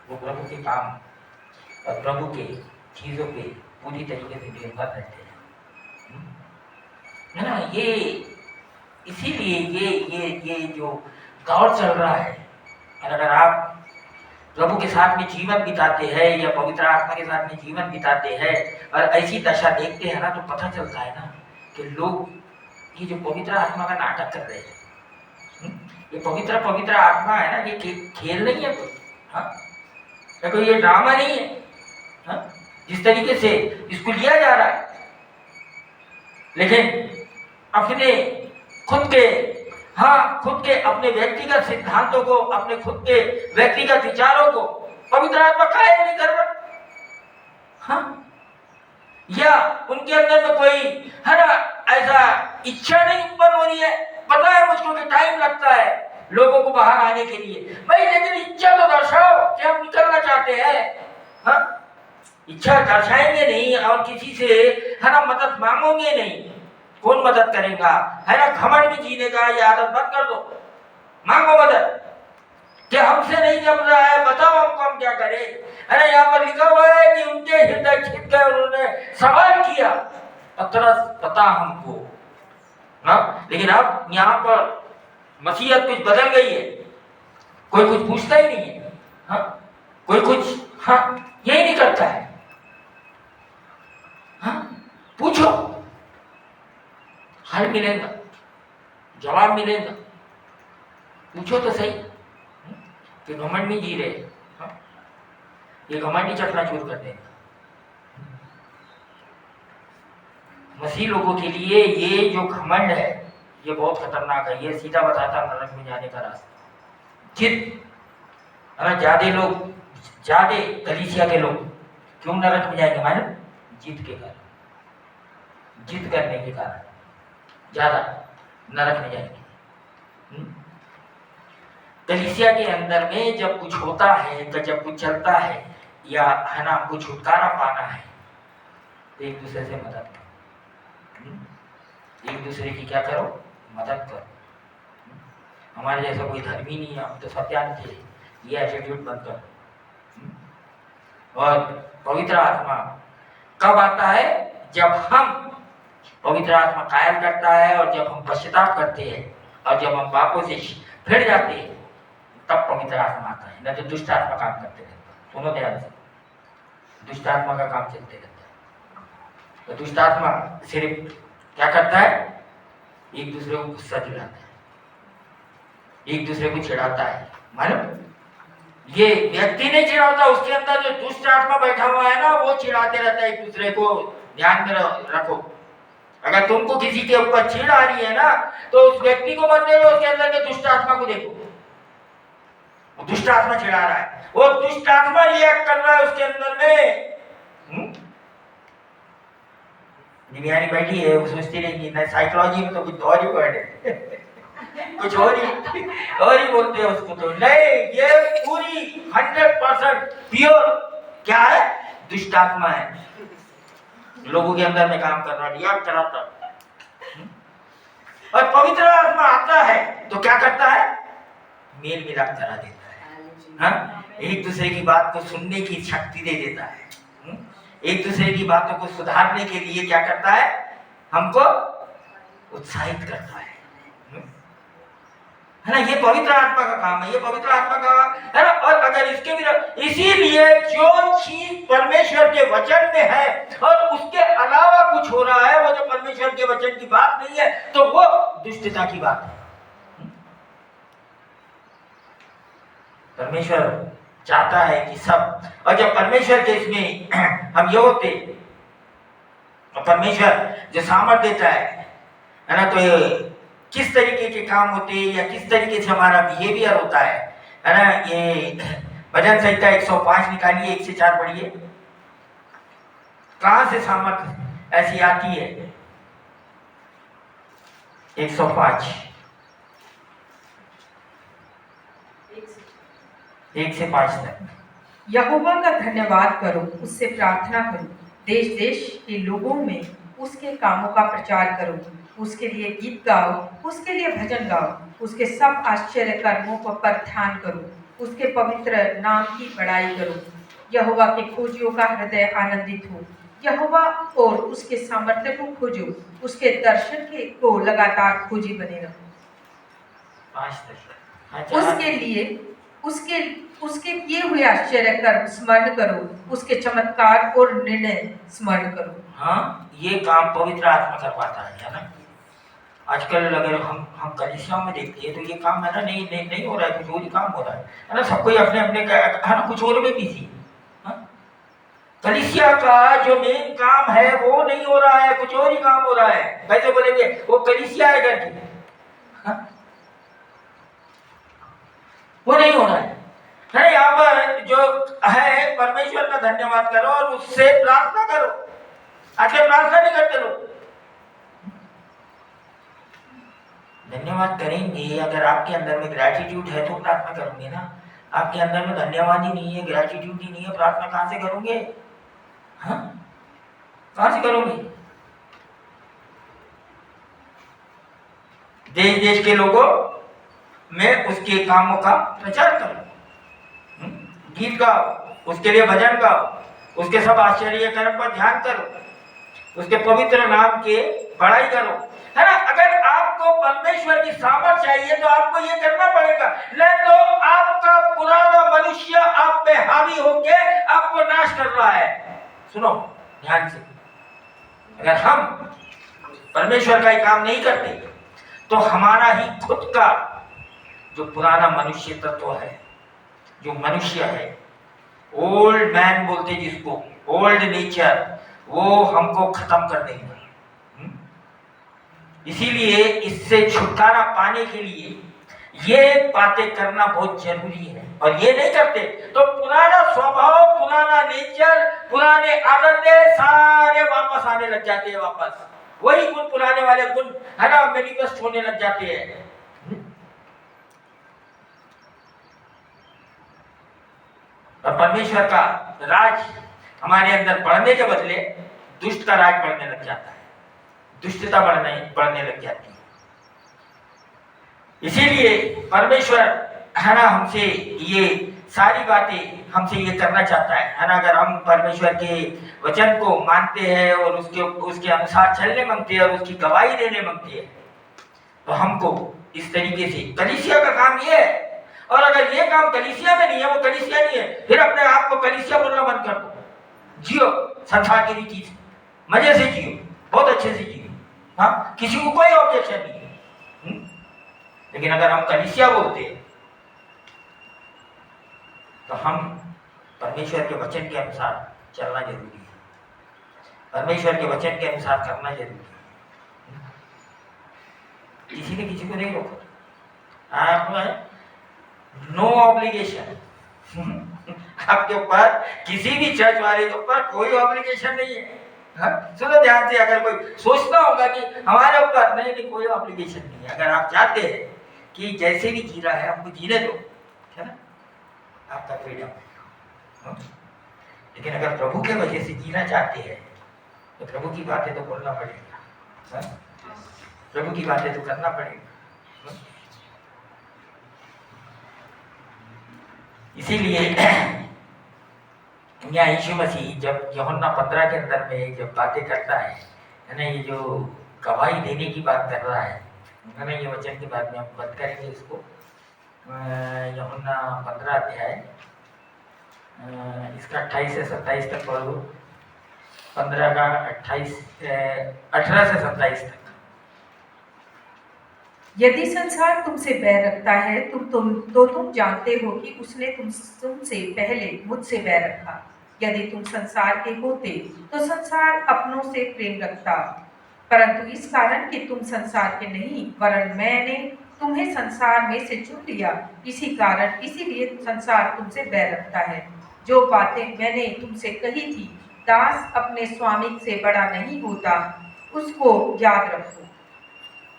वो प्रभु के काम और प्रभु के चीजों पे पूरी तरीके से निर्भर रहते हैं, है ना। ये इसीलिए ये जो दौर चल रहा है, और अगर आप प्रभु के साथ में जीवन बिताते हैं या पवित्र आत्मा के साथ में जीवन बिताते हैं और ऐसी दशा देखते हैं ना, तो पता चलता है ना कि लोग ये जो पवित्र आत्मा का नाटक कर रहे हैं, ये पवित्र आत्मा है ना, ये खेल नहीं है कोई, हाँ, कोई ये ड्रामा नहीं है, हाँ? जिस तरीके से इसको लिया जा रहा है, लेकिन अपने खुद के अपने व्यक्तिगत सिद्धांतों को, अपने खुद के व्यक्तिगत विचारों को पवित्र आत्मा कायम नहीं कर रहा, हाँ? या उनके अंदर में कोई है ना ऐसा इच्छा नहीं उत्पन्न हो रही है। पता है मुझको कि टाइम लगता है लोगों को बाहर आने के लिए, भाई लेकिन इच्छा तो दर्शाओ कि हम निकलना चाहते हैं, हाँ? इच्छा दर्शाएंगे नहीं और किसी से है ना मदद मांगोगे नहीं, कौन मदद करेगा? है ना, घमंड में जीने का ये आदत बंद कर दो, मांगो मदद। कि हमसे नहीं जम रहा है, बताओ हमको हम क्या करें? अरे यहाँ पर लिखा हुआ है कि उनके हृदय छिप गए, उन्होंने सवाल किया, अतरस पता हमको, हाँ? लेकिन अब यहाँ पर मसीहत कुछ बदल गई है, कोई कुछ पूछता ही नहीं है, हाँ? कोई कुछ यही नहीं करता है, हाँ? पूछो, हल मिलेगा, जवाब मिलेगा। पूछो तो सही कि घमंड में जी रहे, हाँ? ये घमंड ही चकनाचूर कर देगा। मसीह लोगों के लिए ये जो घमंड है ये बहुत खतरनाक है, ये सीधा बताता नरक में जाने का रास्ता। जिद, ज्यादा कलीसिया के लोग क्यों नरक में जाएंगे? मालूम? जिद के कारण, जिद करने के कारण ज्यादा नरक में जाएंगे। कलीसिया के अंदर में जब कुछ होता है, जब कुछ चलता है, या है ना कुछ छुटकारा पाना है, तो एक दूसरे से मदद करो, एक दूसरे की क्या करो? मदद करो। हमारे जैसा कोई धर्मी नहीं है, हम तो सत्यान थे, ये एटीट्यूड बंद करो। और पवित्र आत्मा कब आता है? जब हम पवित्र आत्मा कायल करता है और जब हम पश्चाताप करते हैं और जब हम पापों से फिर जाते हैं, तब पवित्र आत्मा आता है। न तो दुष्ट आत्मा काम करते रहता है। सुनो ध्यान से, दुष्ट आत्मा का काम चलते रहता है। तो दुष्ट आत्मा सिर्फ क्या करता है? एक दूसरे को गुस्सा दिलाता है, एक दूसरे को चिढ़ाता है। मालूम? ये व्यक्ति नहीं चिढ़ाता, उसके अंदर जो दुष्ट आत्मा बैठा हुआ है ना, वो चिढ़ाते रहता है एक दूसरे को। ध्यान में रखो, अगर तुमको किसी के ऊपर चिढ़ आ रही है ना, तो उस व्यक्ति को मत देखो, उसके अंदर के दुष्ट आत्मा को देखो। वो दुष्ट आत्मा चिढ़ा रहा है, वो दुष्ट आत्मा रिएक्ट कर रहा है उसके अंदर में। दिव्यानी बैठी है, वो सोचती रहेगी ना साइकोलॉजी में तो कुछ और ही वर्ड है कुछ और ही बोलते हैं उसको। तो नहीं, ये पूरी 100% प्योर क्या है? दुष्ट आत्मा है, लोगों के अंदर में काम कर रहा है, रिएक्ट कराता। और पवित्र आत्मा आता है तो क्या करता है? मेल मिलाप करा देता है। हाँ, एक दूसरे की बात को सुनने की शक्ति दे देता है। एक दूसरे की बातों को सुधारने के लिए क्या करता है, हमको उत्साहित करता है ना। ये पवित्र आत्मा का काम है, ये पवित्र आत्मा का है ना। और अगर इसके भी, इसीलिए जो चीज परमेश्वर के वचन में है और उसके अलावा कुछ हो रहा है, वो जो परमेश्वर के वचन की बात नहीं है, तो वो दुष्टता की बात है। परमेश्वर चाहता है कि सब, और जब परमेश्वर के इसमें हम ये होते, और परमेश्वर जो सामर्थ्य देता है ना, तो ये किस तरीके के काम होते हैं या किस तरीके से हमारा बिहेवियर होता है ना। ये भजन संहिता 105 निकालिए, 1 से 4 पढ़िए, कहां से सामर्थ्य ऐसी आती है। 105 1 से 5 तक। यहोवा का धन्यवाद करो, उससे प्रार्थना करो, देश देश के लोगों में उसके कामों का प्रचार करो, उसके लिए गीत गाओ, उसके लिए भजन गाओ, उसके सब आश्चर्य कर्मों पर ध्यान करो, उसके पवित्र नाम की बड़ाई करो। यहोवा के खोजियों का हृदय आनंदित हो, यहोवा और उसके सामर्थ्य को खोजो, उसके दर्शन के को लगातार खोजी बने रहो। उसके लिए उसके उसके किए हुए आश्चर्य कर्म स्मरण करो, उसके चमत्कार और निर्णय स्मरण करो। हाँ, ये काम पवित्र आत्मा करवाता है ना। आजकल अगर हम कलीसियाओं में देखते हैं तो ये काम है ना, नहीं हो रहा है, कुछ और ही काम हो रहा है ना। सबको अपने अपने है ना, कुछ और में बिजी। कलीसिया का जो मेन काम है वो नहीं हो रहा है, कुछ और ही काम हो रहा है। कैसे बोलेंगे, वो कलीसिया है घर की, वो नहीं हो रहा है। यहाँ पर जो है, परमेश्वर का धन्यवाद करो और उससे प्रार्थना करो। आजकल प्रार्थना नहीं करते लोग। धन्यवाद करेंगे, अगर आपके अंदर में ग्रैटिट्यूड है तो प्रार्थना करोगे ना। आपके अंदर में धन्यवाद ही नहीं है, ग्रैटिट्यूड ही नहीं है, प्रार्थना कहां से करोगे? हाँ, कहां से करोगे? देश देश के लोगों में उसके कामों का प्रचार करो, गीत गाओ, उसके लिए भजन गाओ, उसके सब आश्चर्य कर्म पर ध्यान करो, उसके पवित्र नाम के बड़ाई करो, है ना। अगर आपको परमेश्वर की सामर्थ चाहिए तो आपको ये करना पड़ेगा, नहीं तो आपका पुराना मनुष्य आप पे हावी होके आपको नाश कर रहा है। सुनो ध्यान से, अगर हम परमेश्वर का काम नहीं करते तो हमारा ही खुद का जो पुराना मनुष्य तत्व है, जो मनुष्य है, ओल्ड मैन बोलते जिसको, ओल्ड नेचर, वो हमको खत्म कर देगा। इसीलिए इससे छुटकारा पाने के लिए ये बातें करना बहुत जरूरी है। और ये नहीं करते तो पुराना स्वभाव, पुराना नेचर, पुराने आदतें सारे वापस आने लग जाते हैं। वापस वही गुण, पुराने वाले गुण है ना, मैनिफेस्ट होने लग जाते हैं। और परमेश्वर का राज हमारे अंदर बढ़ने के बदले दुष्ट का राज बढ़ने लग जाता है, दुष्टता बढ़ने लग जाती है। इसीलिए परमेश्वर है ना हमसे ये सारी बातें हमसे ये करना चाहता है ना। अगर हम परमेश्वर के वचन को मानते हैं और उसके अनुसार चलने मांगते हैं और उसकी गवाही देने मांगते हैं, तो हमको इस तरीके से, कलीसिया का काम ये है। और अगर ये काम कलीसिया में नहीं है, वो कलीसिया नहीं है, फिर अपने आप को कलीसिया बोलना बंद कर दो, जियो संसार की रीति से, मजे से जियो, बहुत अच्छे से जियो। हाँ, किसी को कोई ऑब्जेक्शन नहीं है। लेकिन अगर हम कलीसिया बोलते हैं तो हम परमेश्वर के वचन के अनुसार चलना जरूरी है, परमेश्वर के वचन के अनुसार करना जरूरी है। किसी ने किसी को नहीं रोका, आप नो ऑब्लिगेशन। आपके ऊपर, किसी भी चर्च वाले के ऊपर कोई ऑब्लिगेशन नहीं है। सुनो ध्यान से, अगर कोई सोचता होगा कि हमारे ऊपर, नहीं, कोई ऑब्लिगेशन नहीं है। अगर आप चाहते हैं कि जैसे भी जी रहा है हमको जीने दो, है ना, आपका फ्रीडम है। लेकिन अगर प्रभु के वजह से जीना चाहते हैं तो प्रभु की बातें तो बोलना पड़ेगा, प्रभु की बातें तो करना पड़ेगा। इसीलिए यहाँ यीशु मसीह जब यूहन्ना 15 के अंदर में जब बातें करता है ना, ये जो गवाही देने की बात कर रहा है ना, ये वचन के बाद में हम बंद करेंगे इसको। यूहन्ना 15 अध्याय इसका 28 से 27 तक पढ़ो। 15 का 18 से 27 तक। यदि संसार तुमसे बैर रखता है तो तुम जानते हो कि उसने तुमसे पहले मुझसे बैर रखा। यदि तुम संसार के होते तो संसार अपनों से प्रेम रखता, परंतु इस कारण कि तुम संसार के नहीं वरन मैंने तुम्हें संसार में से चुन लिया, इसीलिए संसार तुमसे बैर रखता है। जो बातें मैंने तुमसे कही थी, दास अपने स्वामी से बड़ा नहीं होता, उसको याद रखो।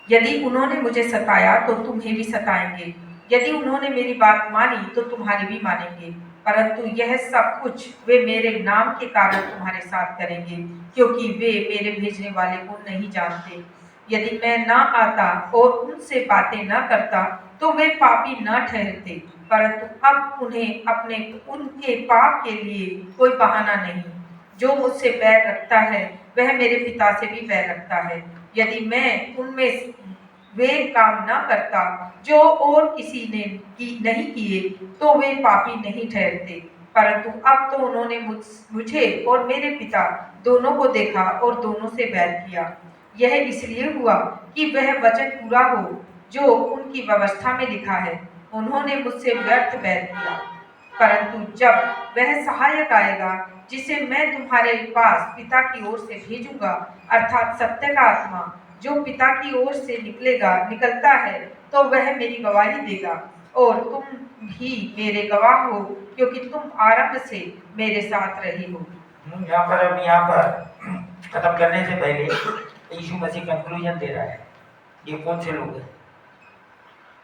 यदि उन्होंने मुझे सताया तो तुम्हें भी सताएंगे, यदि उन्होंने मेरी बात मानी तो तुम्हारी भी मानेंगे, परंतु यह सब कुछ वे मेरे नाम के कारण तुम्हारे साथ करेंगे, क्योंकि वे मेरे भेजने वाले को नहीं जानते। यदि मैं न आता और उनसे बातें न करता तो वे पापी न ठहरते, परंतु अब उन्हें उनके पाप के लिए कोई बहाना नहीं। जो मुझसे बैर रखता है वह मेरे पिता से भी बैर रखता है। यदि मैं उनमें वे काम न करता जो और किसी ने नहीं किए तो वे पापी नहीं ठहरते, परंतु अब तो उन्होंने मुझे और मेरे पिता दोनों को देखा और दोनों से बैर किया। यह इसलिए हुआ कि वह वचन पूरा हो जो उनकी व्यवस्था में लिखा है, उन्होंने मुझसे व्यर्थ बैर किया। परंतु जब वह सहायक आएगा जिसे मैं तुम्हारे पास पिता की ओर से भेजूंगा, अर्थात सत्य का आत्मा जो पिता की ओर से निकलता है, तो वह मेरी गवाही देगा, और तुम भी मेरे गवाह हो क्योंकि तुम आरंभ से मेरे साथ रहे हो। यहाँ पर खत्म करने से पहले यीशु मसीह कंक्लूजन दे रहा है। ये कौन से लोग हैं?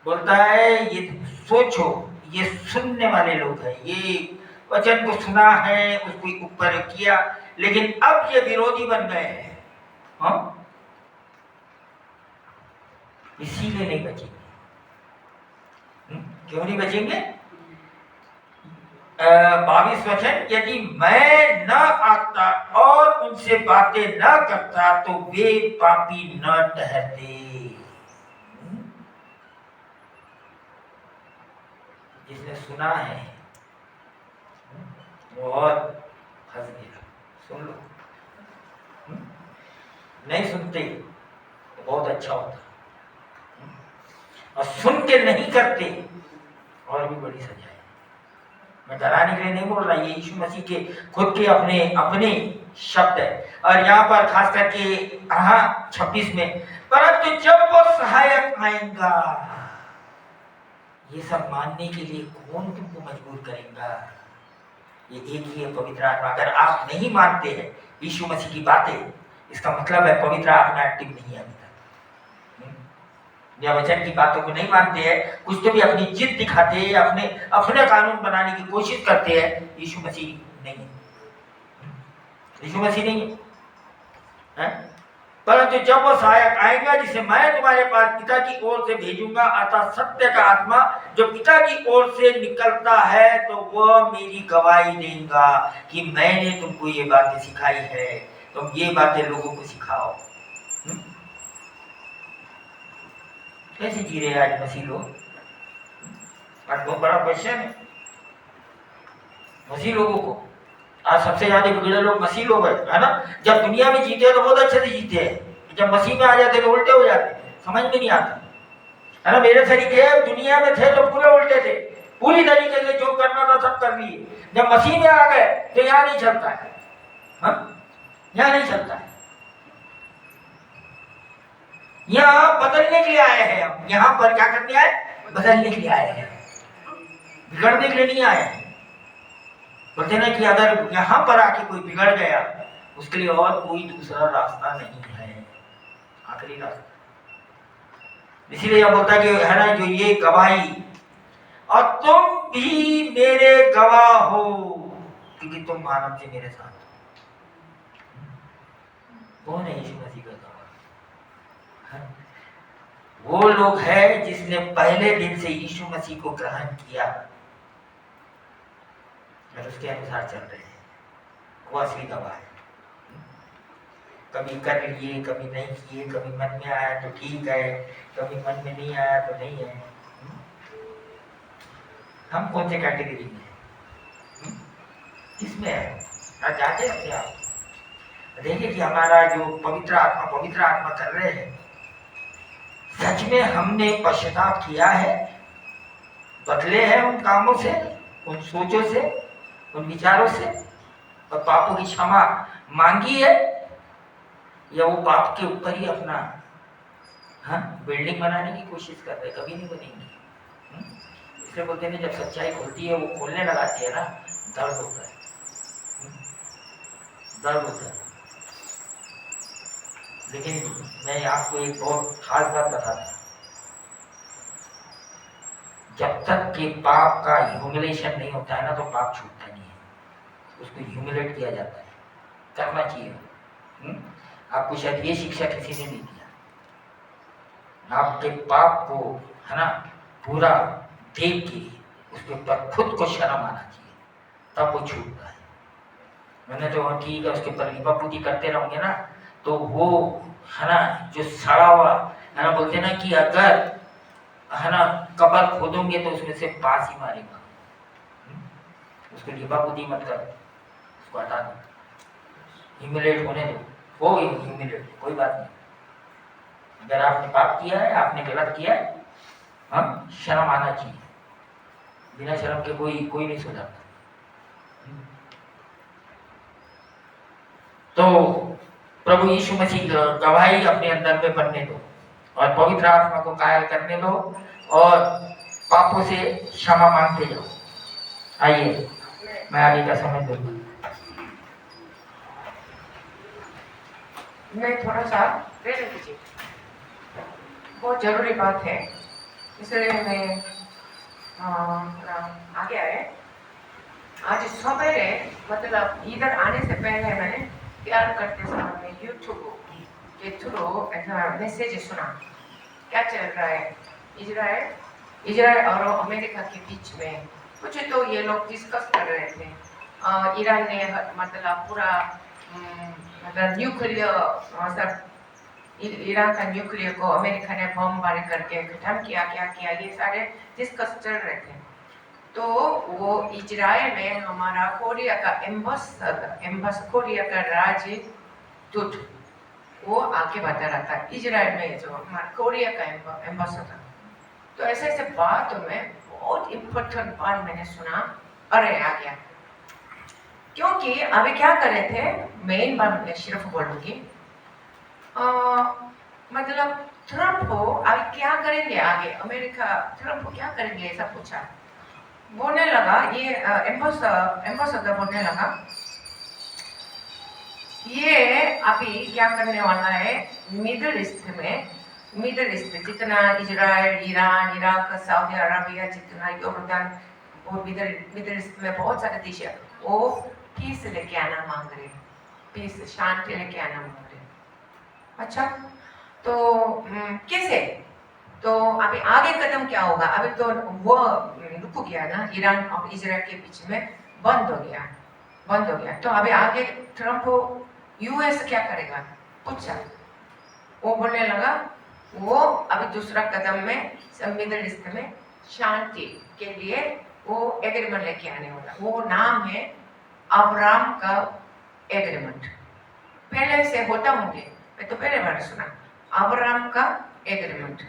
बोलता है ये सोचो, ये सुनने वाले लोग हैं, ये वचन को सुना है, उसको ऊपर किया, लेकिन अब ये विरोधी बन गए हैं। हाँ, इसीलिए नहीं बचेंगे। क्यों नहीं बचेंगे? 22 वचन, यदि मैं न आता और उनसे बातें न करता तो वे पापी न ठहरते। जिसने सुना है वो और हंस गया, सुन लो। नहीं सुनते तो बहुत अच्छा होता, और सुन के नहीं करते और भी बड़ी सजा है। मैं डराने के लिए नहीं बोल रहा, ये यीशु मसीह के खुद के अपने शब्द है। और यहाँ पर खास करके 26 में, परंतु जब वो सहायक आएगा, ये सब मानने के लिए कौन तुमको मजबूर करेगा? ये एक ही है, पवित्र आत्मा। अगर आप नहीं मानते हैं यीशु मसीह की बातें, इसका मतलब है पवित्र आत्मा एक्टिव नहीं है अभी तक। या वचन की बातों को नहीं मानते हैं, कुछ तो भी अपनी जिद दिखाते हैं, अपने कानून बनाने की कोशिश करते हैं। यीशु मसीह नहीं है, यीशु मसीह नहीं है। परंतु जब वो सहायक आएगा जिसे मैं तुम्हारे पास पिता की ओर से भेजूंगा, अर्थात सत्य का आत्मा जो पिता की ओर से निकलता है, तो वह मेरी गवाही देगा कि मैंने तुमको ये बातें सिखाई है, तुम ये बातें लोगों को सिखाओ। कैसे जी रहे आज मसीह लोग? बहुत बड़ा क्वेश्चन है। मसीह लोगों को आज सबसे ज्यादा बिगड़े लोग मसीह लोग है ना। जब दुनिया में जीते हैं तो बहुत अच्छे से जीते हैं, जब मसीह में आ जाते तो उल्टे हो जाते, समझ में नहीं आता है ना। मेरे तरीके दुनिया में थे तो पूरे उल्टे थे, पूरी तरीके से जो करना था सब कर लिए। जब मसीह में आ गए तो यहाँ नहीं चलता है, यहाँ नहीं चलता है। यहाँ बदलने के लिए आए हैं हम, यहाँ पर क्या करने आए? बदलने के लिए आए हैं, बिगड़ने के लिए नहीं आए हैं। बोलते ना कि अगर यहाँ पर आके कोई बिगड़ गया, उसके लिए और कोई दूसरा रास्ता नहीं है, आखिरी रास्ता। इसीलिए यह बोलता कि है ना, जो ये गवाही, और तुम भी मेरे गवाह हो क्योंकि तुम मानव से मेरे साथ। कौन है यीशु मसीह का गवाह? वो लोग हैं जिसने पहले दिन से यीशु मसीह को ग्रहण किया, और उसके अनुसार चल रहे हैं, वो असली गवाह है। कभी कर लिए, कभी नहीं किए, कभी मन में आया तो ठीक है, कभी मन में नहीं आया तो नहीं है। हम कौन से कैटेगरी में हैं? किसमें है? आज जाते अपने आप देखिए कि हमारा जो पवित्र आत्मा कर रहे हैं, सच में हमने पश्चाताप किया है, बदले हैं उन कामों से, उन सोचों से, उन विचारों से, और पापों की क्षमा मांगी है, या वो पाप के ऊपर ही अपना बिल्डिंग बनाने की कोशिश कर रहे? कभी नहीं बनेंगी। इसलिए बोलते हैं जब सच्चाई खुलती है, वो खोलने लगाती है ना, दर्द होता है, दर्द होता है। लेकिन मैं आपको एक बहुत खास बात बताता हूँ, जब तक कि पाप का ह्यूमिलेशन नहीं होता है ना, तो पाप छूटता नहीं है, उसको ह्यूमिलेट किया जाता है, करना चाहिए। आपको शायद ये शिक्षा किसी ने नहीं दिया। आपके पाप को है ना पूरा देख के उसके ऊपर खुद को शर्म आना चाहिए, तब वो छूटता है। मैंने तो ठीक है, उसके ऊपर लिपापुती करते रहोगे ना, तो वो है ना जो सड़ा हुआ है ना, बोलते ना कि अगर है ना कब्र खोदोगे तो उसमें से पास ही मारेगा। उसको लिपापुती मत कर, उसको हटा दो, ह्यूमिलेट होने दो, वो ह्यूमिलेट, कोई बात नहीं। अगर आपने पाप किया है, आपने गलत किया है, शर्म आना चाहिए। बिना शर्म के कोई नहीं सुधरता। तो प्रभु यीशु मसीह गवाही अपने अंदर में बनने दो, और पवित्र आत्मा को कायल करने दो, और पापों से क्षमा मांगते जाओ। आइए मैं आगे का समय दूंगा। मैं थोड़ा सा ट्रेनिंग कीजिए, बहुत जरूरी बात है, इसलिए मैं आगे आए। आज सवेरे मतलब इधर आने से पहले मैंने प्यार करते समय यूट्यूब के थ्रू ऐसा मैसेज सुना, क्या चल रहा है इजराइल और अमेरिका के बीच में। कुछ तो ये लोग डिस्कस कर रहे थे, ईरान ने मतलब पूरा मतलब न्यूक्लियर ईरान का न्यूक्लियर को अमेरिका ने बमबारी करके खत्म किया, क्या किया, ये सारे डिस्कस चल रहे थे। तो वो इजराइल में हमारा कोरिया का एम्बेसडर कोरिया का राजदूत वो आके बता रहा था, इजराइल में जो हमारा कोरिया का एम्बेसडर। तो ऐसे ऐसे बात में बहुत इम्पोर्टेंट बात मैंने सुना, अरे आ गया, क्योंकि अभी क्या कर रहे थे, मेन बात मैं सिर्फ बोलूंगी, मतलब ट्रम्प को अभी क्या करेंगे आगे, अमेरिका ट्रम्प को क्या करेंगे ऐसा पूछा, बोलने लगा, ये एम्बेसडर बोलने लगा, ये अभी क्या करने वाला है, मिडिल ईस्ट जितना Israel, Iran, Iraq, Saudi Arabia, जितना योर्दन, वो मिडिल ईस्ट में बहुत सारे देश है, वो पीस लेके आना मांग रहे, पीस शांति लेके आना मांग रहे। अच्छा, तो कैसे, तो अभी आगे कदम क्या होगा, अभी तो वो रुक गया ना, ईरान और इजराइल के बीच में बंद हो गया। तो अभी आगे ट्रम्प यूएस क्या करेगा पूछा, वो बोलने लगा, वो अभी दूसरा कदम में मिडिल ईस्ट में शांति के लिए वो एग्रीमेंट लेके आने वाला, वो नाम है अब्राहम का एग्रीमेंट। पहले से होता होंगे, मैं तो पहले बार सुना अब्राहम का एग्रीमेंट।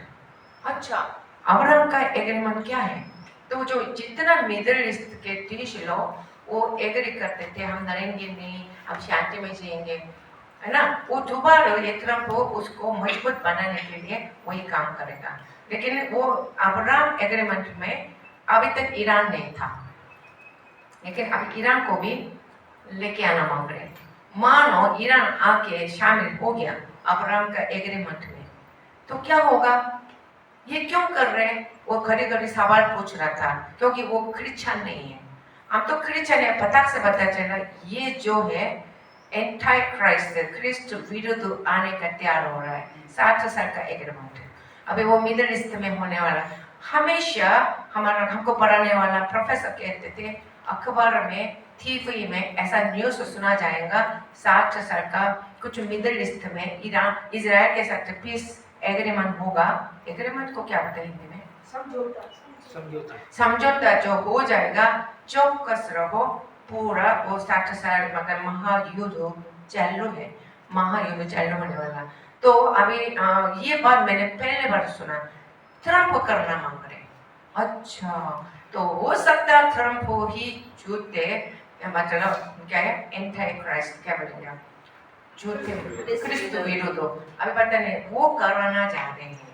अच्छा, अब्राहम का एग्रीमेंट क्या है, तो जो जितना मिडिल ईस्ट के देश लोग वो एग्री करते थे, हम लड़ेंगे नहीं, हम शांति में जिएंगे, है ना, वो दोबारा ये ट्रम्प उसको मजबूत बनाने के लिए वही काम करेगा। लेकिन वो अब्राहम एग्रीमेंट में अभी तक ईरान नहीं था, लेकिन अब ईरान को भी लेके आना मांग रहे हैं। मानो ईरान आके शामिल हो गया अब्राहम का एग्रीमेंट में, तो क्या होगा, ये क्यों कर रहे हैं, वो घड़ी सवाल पूछ रहा था, क्योंकि वो क्रिश्चियन नहीं है, हम तो क्रिश्चियन है, पता से पता चला ये जो है एंटी क्राइस्ट, क्रिस्ट विरुद्ध आने का तैयार हो रहा है, 60 साल का एग्रीमेंट है। अभी वो मिडिल ईस्ट में होने वाला, हमेशा हमको पढ़ाने वाला प्रोफेसर कहते थे, अखबार में टीवी में ऐसा न्यूज़ सुना जाएगा 60 साल का कुछ मिडिल ईस्ट में ईरान इजराइल के साथ पीस एग्रीमेंट होगा। एग्रीमेंट को क्या बोलते हैं हिंदी में? समझौता। समझौता जो हो जाएगा, चौकस रहो। पूरा वो 60 साल मतलब महायुद्ध चालू है, महायुद्ध चालू होने वाला। तो अभी ये बात मैंने पहले बार सुना, ट्रम्प करना मांग रहे। अच्छा, तो हो सकता है ट्रम्प ही झूठे मतलब क्या है, एंटी क्राइस्ट क्या बोलेंगे आप? झूठे क्रिस्त विरोध अभी पता नहीं वो करवाना चाह रहे हैं।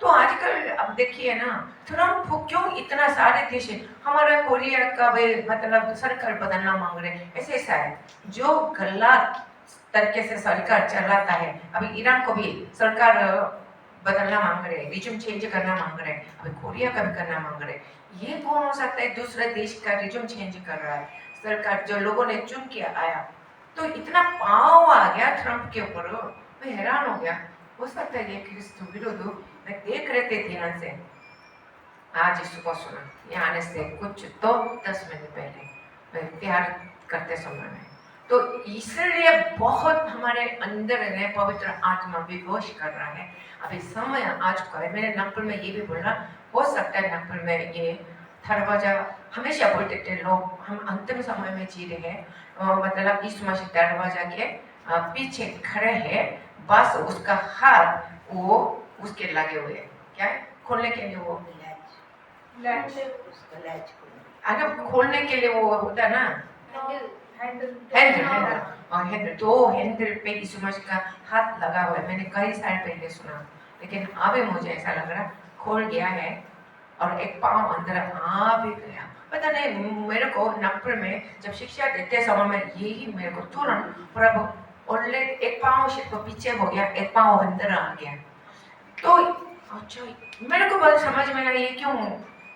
तो आजकल अब देखिए ना, ट्रम्प क्यों इतना सारे देश हमारा कोरिया का भी मतलब सरकार बदलना मांग रहे हैं, ऐसे ऐसा है जो गलत तरीके से सरकार चलाता है। अभी ईरान को भी सरकार बदलना मांग रहे हैं, रिज्यूम चेंज करना मांग रहे हैं, अभी कोरिया का भी करना मांग रहे हैं। ये कौन हो सकता है दूसरे देश का रिज्यूम चेंज कर रहा है सरकार, जो लोगों ने चुन के आया। तो इतना पाव आ गया ट्रम्प के ऊपर, मैं हैरान हो गया। हो सकता है ये क्रिस्त विरोध मैं देख रहे थे ध्यान से, आज सुबह सुना ये आने से कुछ तो 10 मिनट पहले मैं तैयार करते समय में। तो इसलिए बहुत हमारे अंदर है पवित्र आत्मा विवश कर रहा है। अभी समय आ चुका है। मैंने नागपुर में ये भी बोला, हो सकता है नागपुर में ये दरवाजा हमेशा बोलते थे लोग, हम अंतिम समय में जी रहे हैं, मतलब यीशु मसीह दरवाजा के पीछे खड़े हैं, बस उसका हाथ वो उसके लगे हुए हैं, क्या है खोलने के लिए वो अगर खोलने के लिए वो होता है ना हैंडल, तो हैंडल पे यीशु मसीह का हाथ लगा हुआ है। मैंने कई साल पहले सुना, लेकिन अभी मुझे ऐसा लग रहा खोल गया है और एक पाँव अंदर आ भी गया। पता नहीं मेरे को नागपुर में जब शिक्षा देते समय में यही मेरे को तुरंत प्रभु ऑलरेडी एक पाँव सिर्फ पीछे हो गया, एक पाँव अंदर आ गया। तो अच्छा मेरे को बहुत समझ में नहीं ये क्यों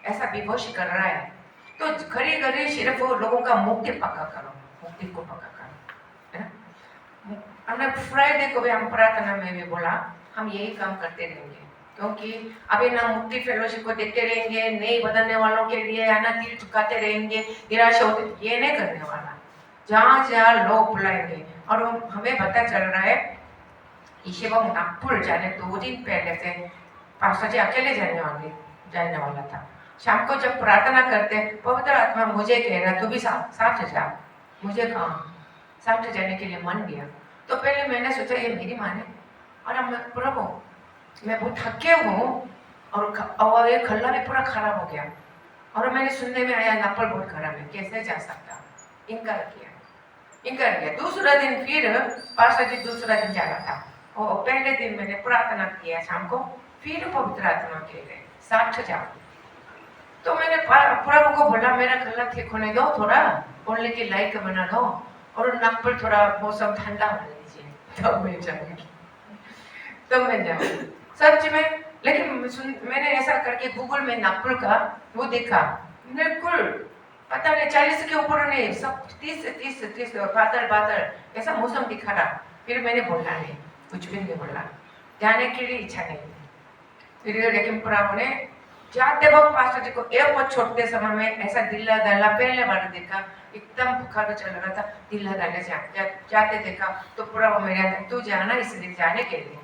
ऐसा विवश कर रहा है। तो घड़ी घड़ी सिर्फ लोगों का मुक्ति पक्का करो, मुक्ति को पक्का करो, है ना। हमने फ्राइडे को भी हम प्रार्थना में भी बोला हम यही काम करते रहेंगे, क्योंकि अभी ना मुक्ति फेलोशिप को देखते रहेंगे, नहीं बदलने वालों के लिए है ना दिल झुकाते रहेंगे, निराश होते, ये नहीं करने वाला। जहाँ जहाँ लोग बुलाएंगे और हमें पता चल रहा है ईशेबम नागपुर जाने 2 दिन पहले से पास्टर जी अकेले जाने वाला था। शाम को जब प्रार्थना करते पवित्र आत्मा मुझे कह रहा तू भी साथ जा, मुझे कहा साथ जाने के लिए मन गया। तो पहले मैंने सोचा ये मेरी माँ है, और अब प्रभु मैं बहुत थके हूँ और ये खल्ला भी पूरा खराब हो गया, और मैंने सुनने में आया नागपुर बहुत खराब है, कैसे जा सकता। इनकार किया। दूसरा दिन फिर पास्टर जी दूसरा दिन जा रहा था, और पहले दिन मैंने प्रार्थना किया शाम को, फिर पवित्र आत्मा कह रहे साथ जाओ। तो मैंने प्रभु को बोला मेरा गला ठीक होने दो, थोड़ा बोलने की लायक बना दो, और नागपुर थोड़ा मौसम ठंडा होने दीजिए, तब मैं जाऊंगी, तब मैं जाऊंगी सच में। लेकिन मैंने ऐसा करके गूगल में नागपुर का वो देखा, बिल्कुल पता नहीं 40 के ऊपर नहीं, सब 30 बादल ऐसा मौसम दिखा रहा। फिर मैंने बोला नहीं, कुछ भी नहीं बोला, जाने के लिए इच्छा नहीं। फिर लेकिन प्रभु ने जाते वक्त पास्टर जी को एयरपोर्ट छोड़ते समय में ऐसा दिल्ला दाला पहले बार देखा, एकदम बुखार चल रहा था, दिल्ला दाला जाते देखा तो प्रभु मेरे अंदर तू जाना, इसलिए जाने के लिए।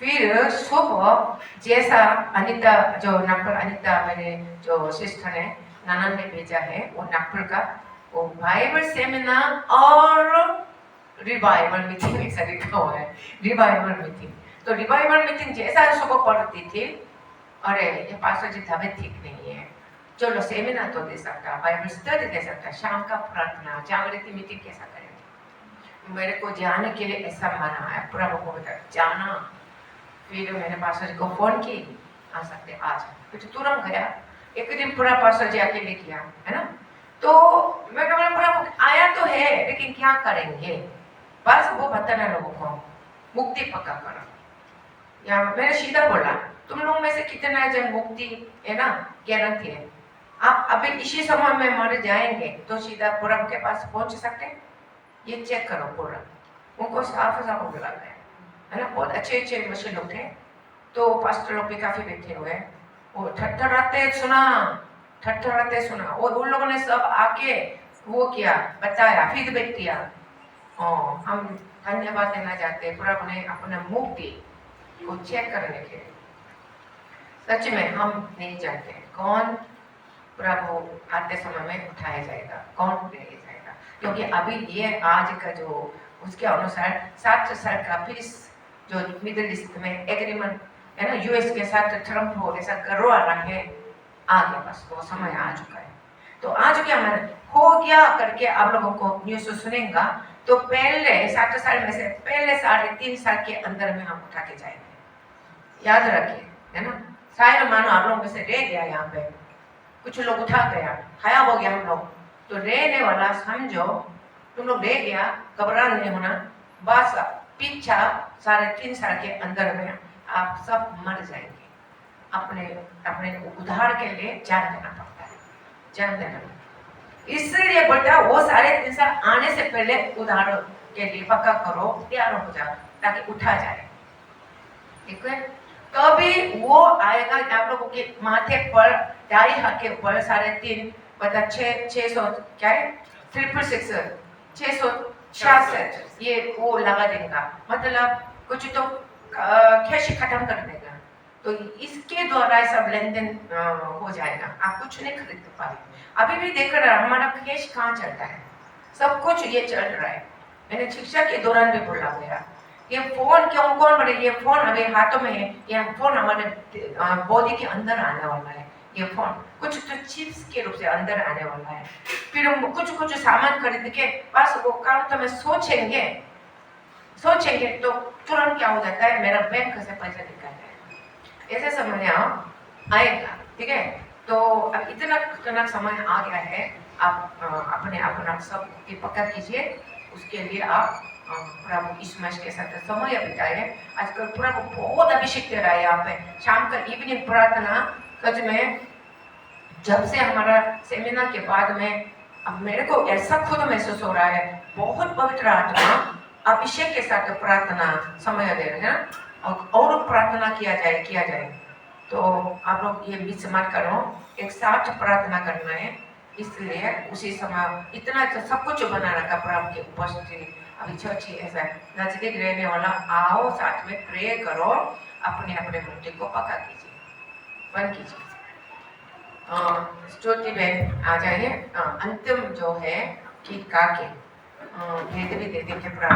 फिर सुबह जैसा अनिता जो नागपुर अनिता मेरे जो सिस्टर है ननद ने भेजा है, वो नागपुर का वो बाइबल सेमिनार और रिवाइवल मीटिंग ऐसा लिखा हुआ है, रिवाइवल मीटिंग। तो रिवाइवल मीटिंग जैसा सुबह पढ़ती थी, अरे ये पास्टर जी तबीयत ठीक नहीं है, चलो सेमिनार तो दे सकता, बाइबल स्टडी दे सकता, शाम का प्रार्थना जागृति मीटिंग कैसा करेंगे। मेरे को जाने के लिए ऐसा मना है, प्रभु को बता जाना। फिर मैंने पास्टर जी को फोन की, आ सकते आज, फिर तुरंत गया। एक दिन पूरा पास्टर जी अकेले किया, है ना। तो मैंने बोला प्रभु आया तो है, लेकिन क्या करेंगे, बस वो बताना लोगों को, मुक्ति पक्का करो। या मैंने सीधा बोला तुम लोग में से कितना जन मुक्ति है ना गारंटी है, आप अभी इसी समय में मर जाएंगे तो सीधा प्रभु के पास पहुंच सकते, ये चेक करो पूरा। उनको साफ बोला गया, है ना। बहुत अच्छे मशीन लोग थे, तो पास्टर लोग भी काफी बैठे हुए, वो थरथराते सुना थरथराते सुना, और उन लोगों ने सब आके वो किया, बताया, फीडबैक दिया। हम धन्यवाद देना चाहते हैं प्रभु ने अपना मुक्ति को चेक करने के लिए। सच में हम नहीं जानते कौन प्रभु आते समय में उठाया जाएगा, कौन ले जाएगा, क्योंकि अभी ये आज का जो उसके अनुसार 7 साल का पीस जो मिडिल ईस्ट में एग्रीमेंट है ना, यूएस के साथ ट्रम्प हो ऐसा करवा रहा है, आ गया, बस वो समय आ चुका है। तो आज क्या मैं हो गया करके आप लोगों को न्यूज़ सुनेगा, तो पहले 7 साल में से पहले 3.5 साल के अंदर में हम उठा के जाएंगे, याद रखिए, है ना। शायद मानो आप लोगों में से रह गया, यहाँ पे कुछ लोग उठा गया, खाया हो गया हम लोग, तो रहने वाला समझो तुम लोग रह गया, घबरा नहीं होना, बस पीछा 3.5 साल के अंदर में आप सब मर जाएंगे। अपने अपने उद्धार के लिए जान देना पड़ता है, जान देना। इसलिए बोलता वो 3.5 साल आने से पहले उद्धार के लिए पक्का करो, तैयार हो जाओ, ताकि उठा जाए, ठीक है। कभी वो आएगा आप लोगों के माथे पर, दाई हाथ के ऊपर 3.5 बता 600 क्या है 666 666 ये वो लगा देगा, मतलब कुछ तो कैश खत्म कर देगा। तो इसके द्वारा सब लेन देन हो जाएगा, आप कुछ नहीं खरीद पाएंगे। अभी भी देख रहा हमारा कैश कहाँ चलता है, सब कुछ ये चल रहा है। मैंने शिक्षा के दौरान भी बोला गया, ये फोन क्यों, कौन बोले ये फोन अभी हाथों में है, ये फोन हमारे बॉडी के अंदर आने वाला है, ये फोन कुछ तो चिप्स के रूप से अंदर आने वाला है। फिर हम कुछ सामान खरीद के बस वो काउंटर में सोचेंगे तो तुरंत क्या हो जाता है, मेरा बैंक से पैसा निकल जाएगा, ऐसे समय आएगा, ठीक है। तो अब इतना समय आ गया है, आप अपना सब पक्का कीजिए, उसके लिए आप प्रभु यीशु मसीह के साथ समय बिताए। आजकल प्रभु बहुत अभिषेक दे रहा है यहाँ पे, शाम का इवनिंग प्रार्थना, सच में जब से हमारा सेमिनार के बाद में अब मेरे को ऐसा खुद महसूस हो रहा है, बहुत पवित्र आत्मा अभिषेक के साथ प्रार्थना समय दे रहे हैं, और प्रार्थना किया जाए। तो आप लोग ये मिस मत करो, एक साथ प्रार्थना करना है, इसलिए उसी समय इतना सब कुछ बना रखा प्रभु के उपस्थिति। अभी चर्च ऐसा नजदीक रहने वाला, आओ साथ में प्रे करो, अपने मुद्दे को पक्का कीजिए, बंद कीजिए। स्तुति बहन आ जाइए, अंतिम जो है गीत गा के भेद भी दे देंगे प्रभु।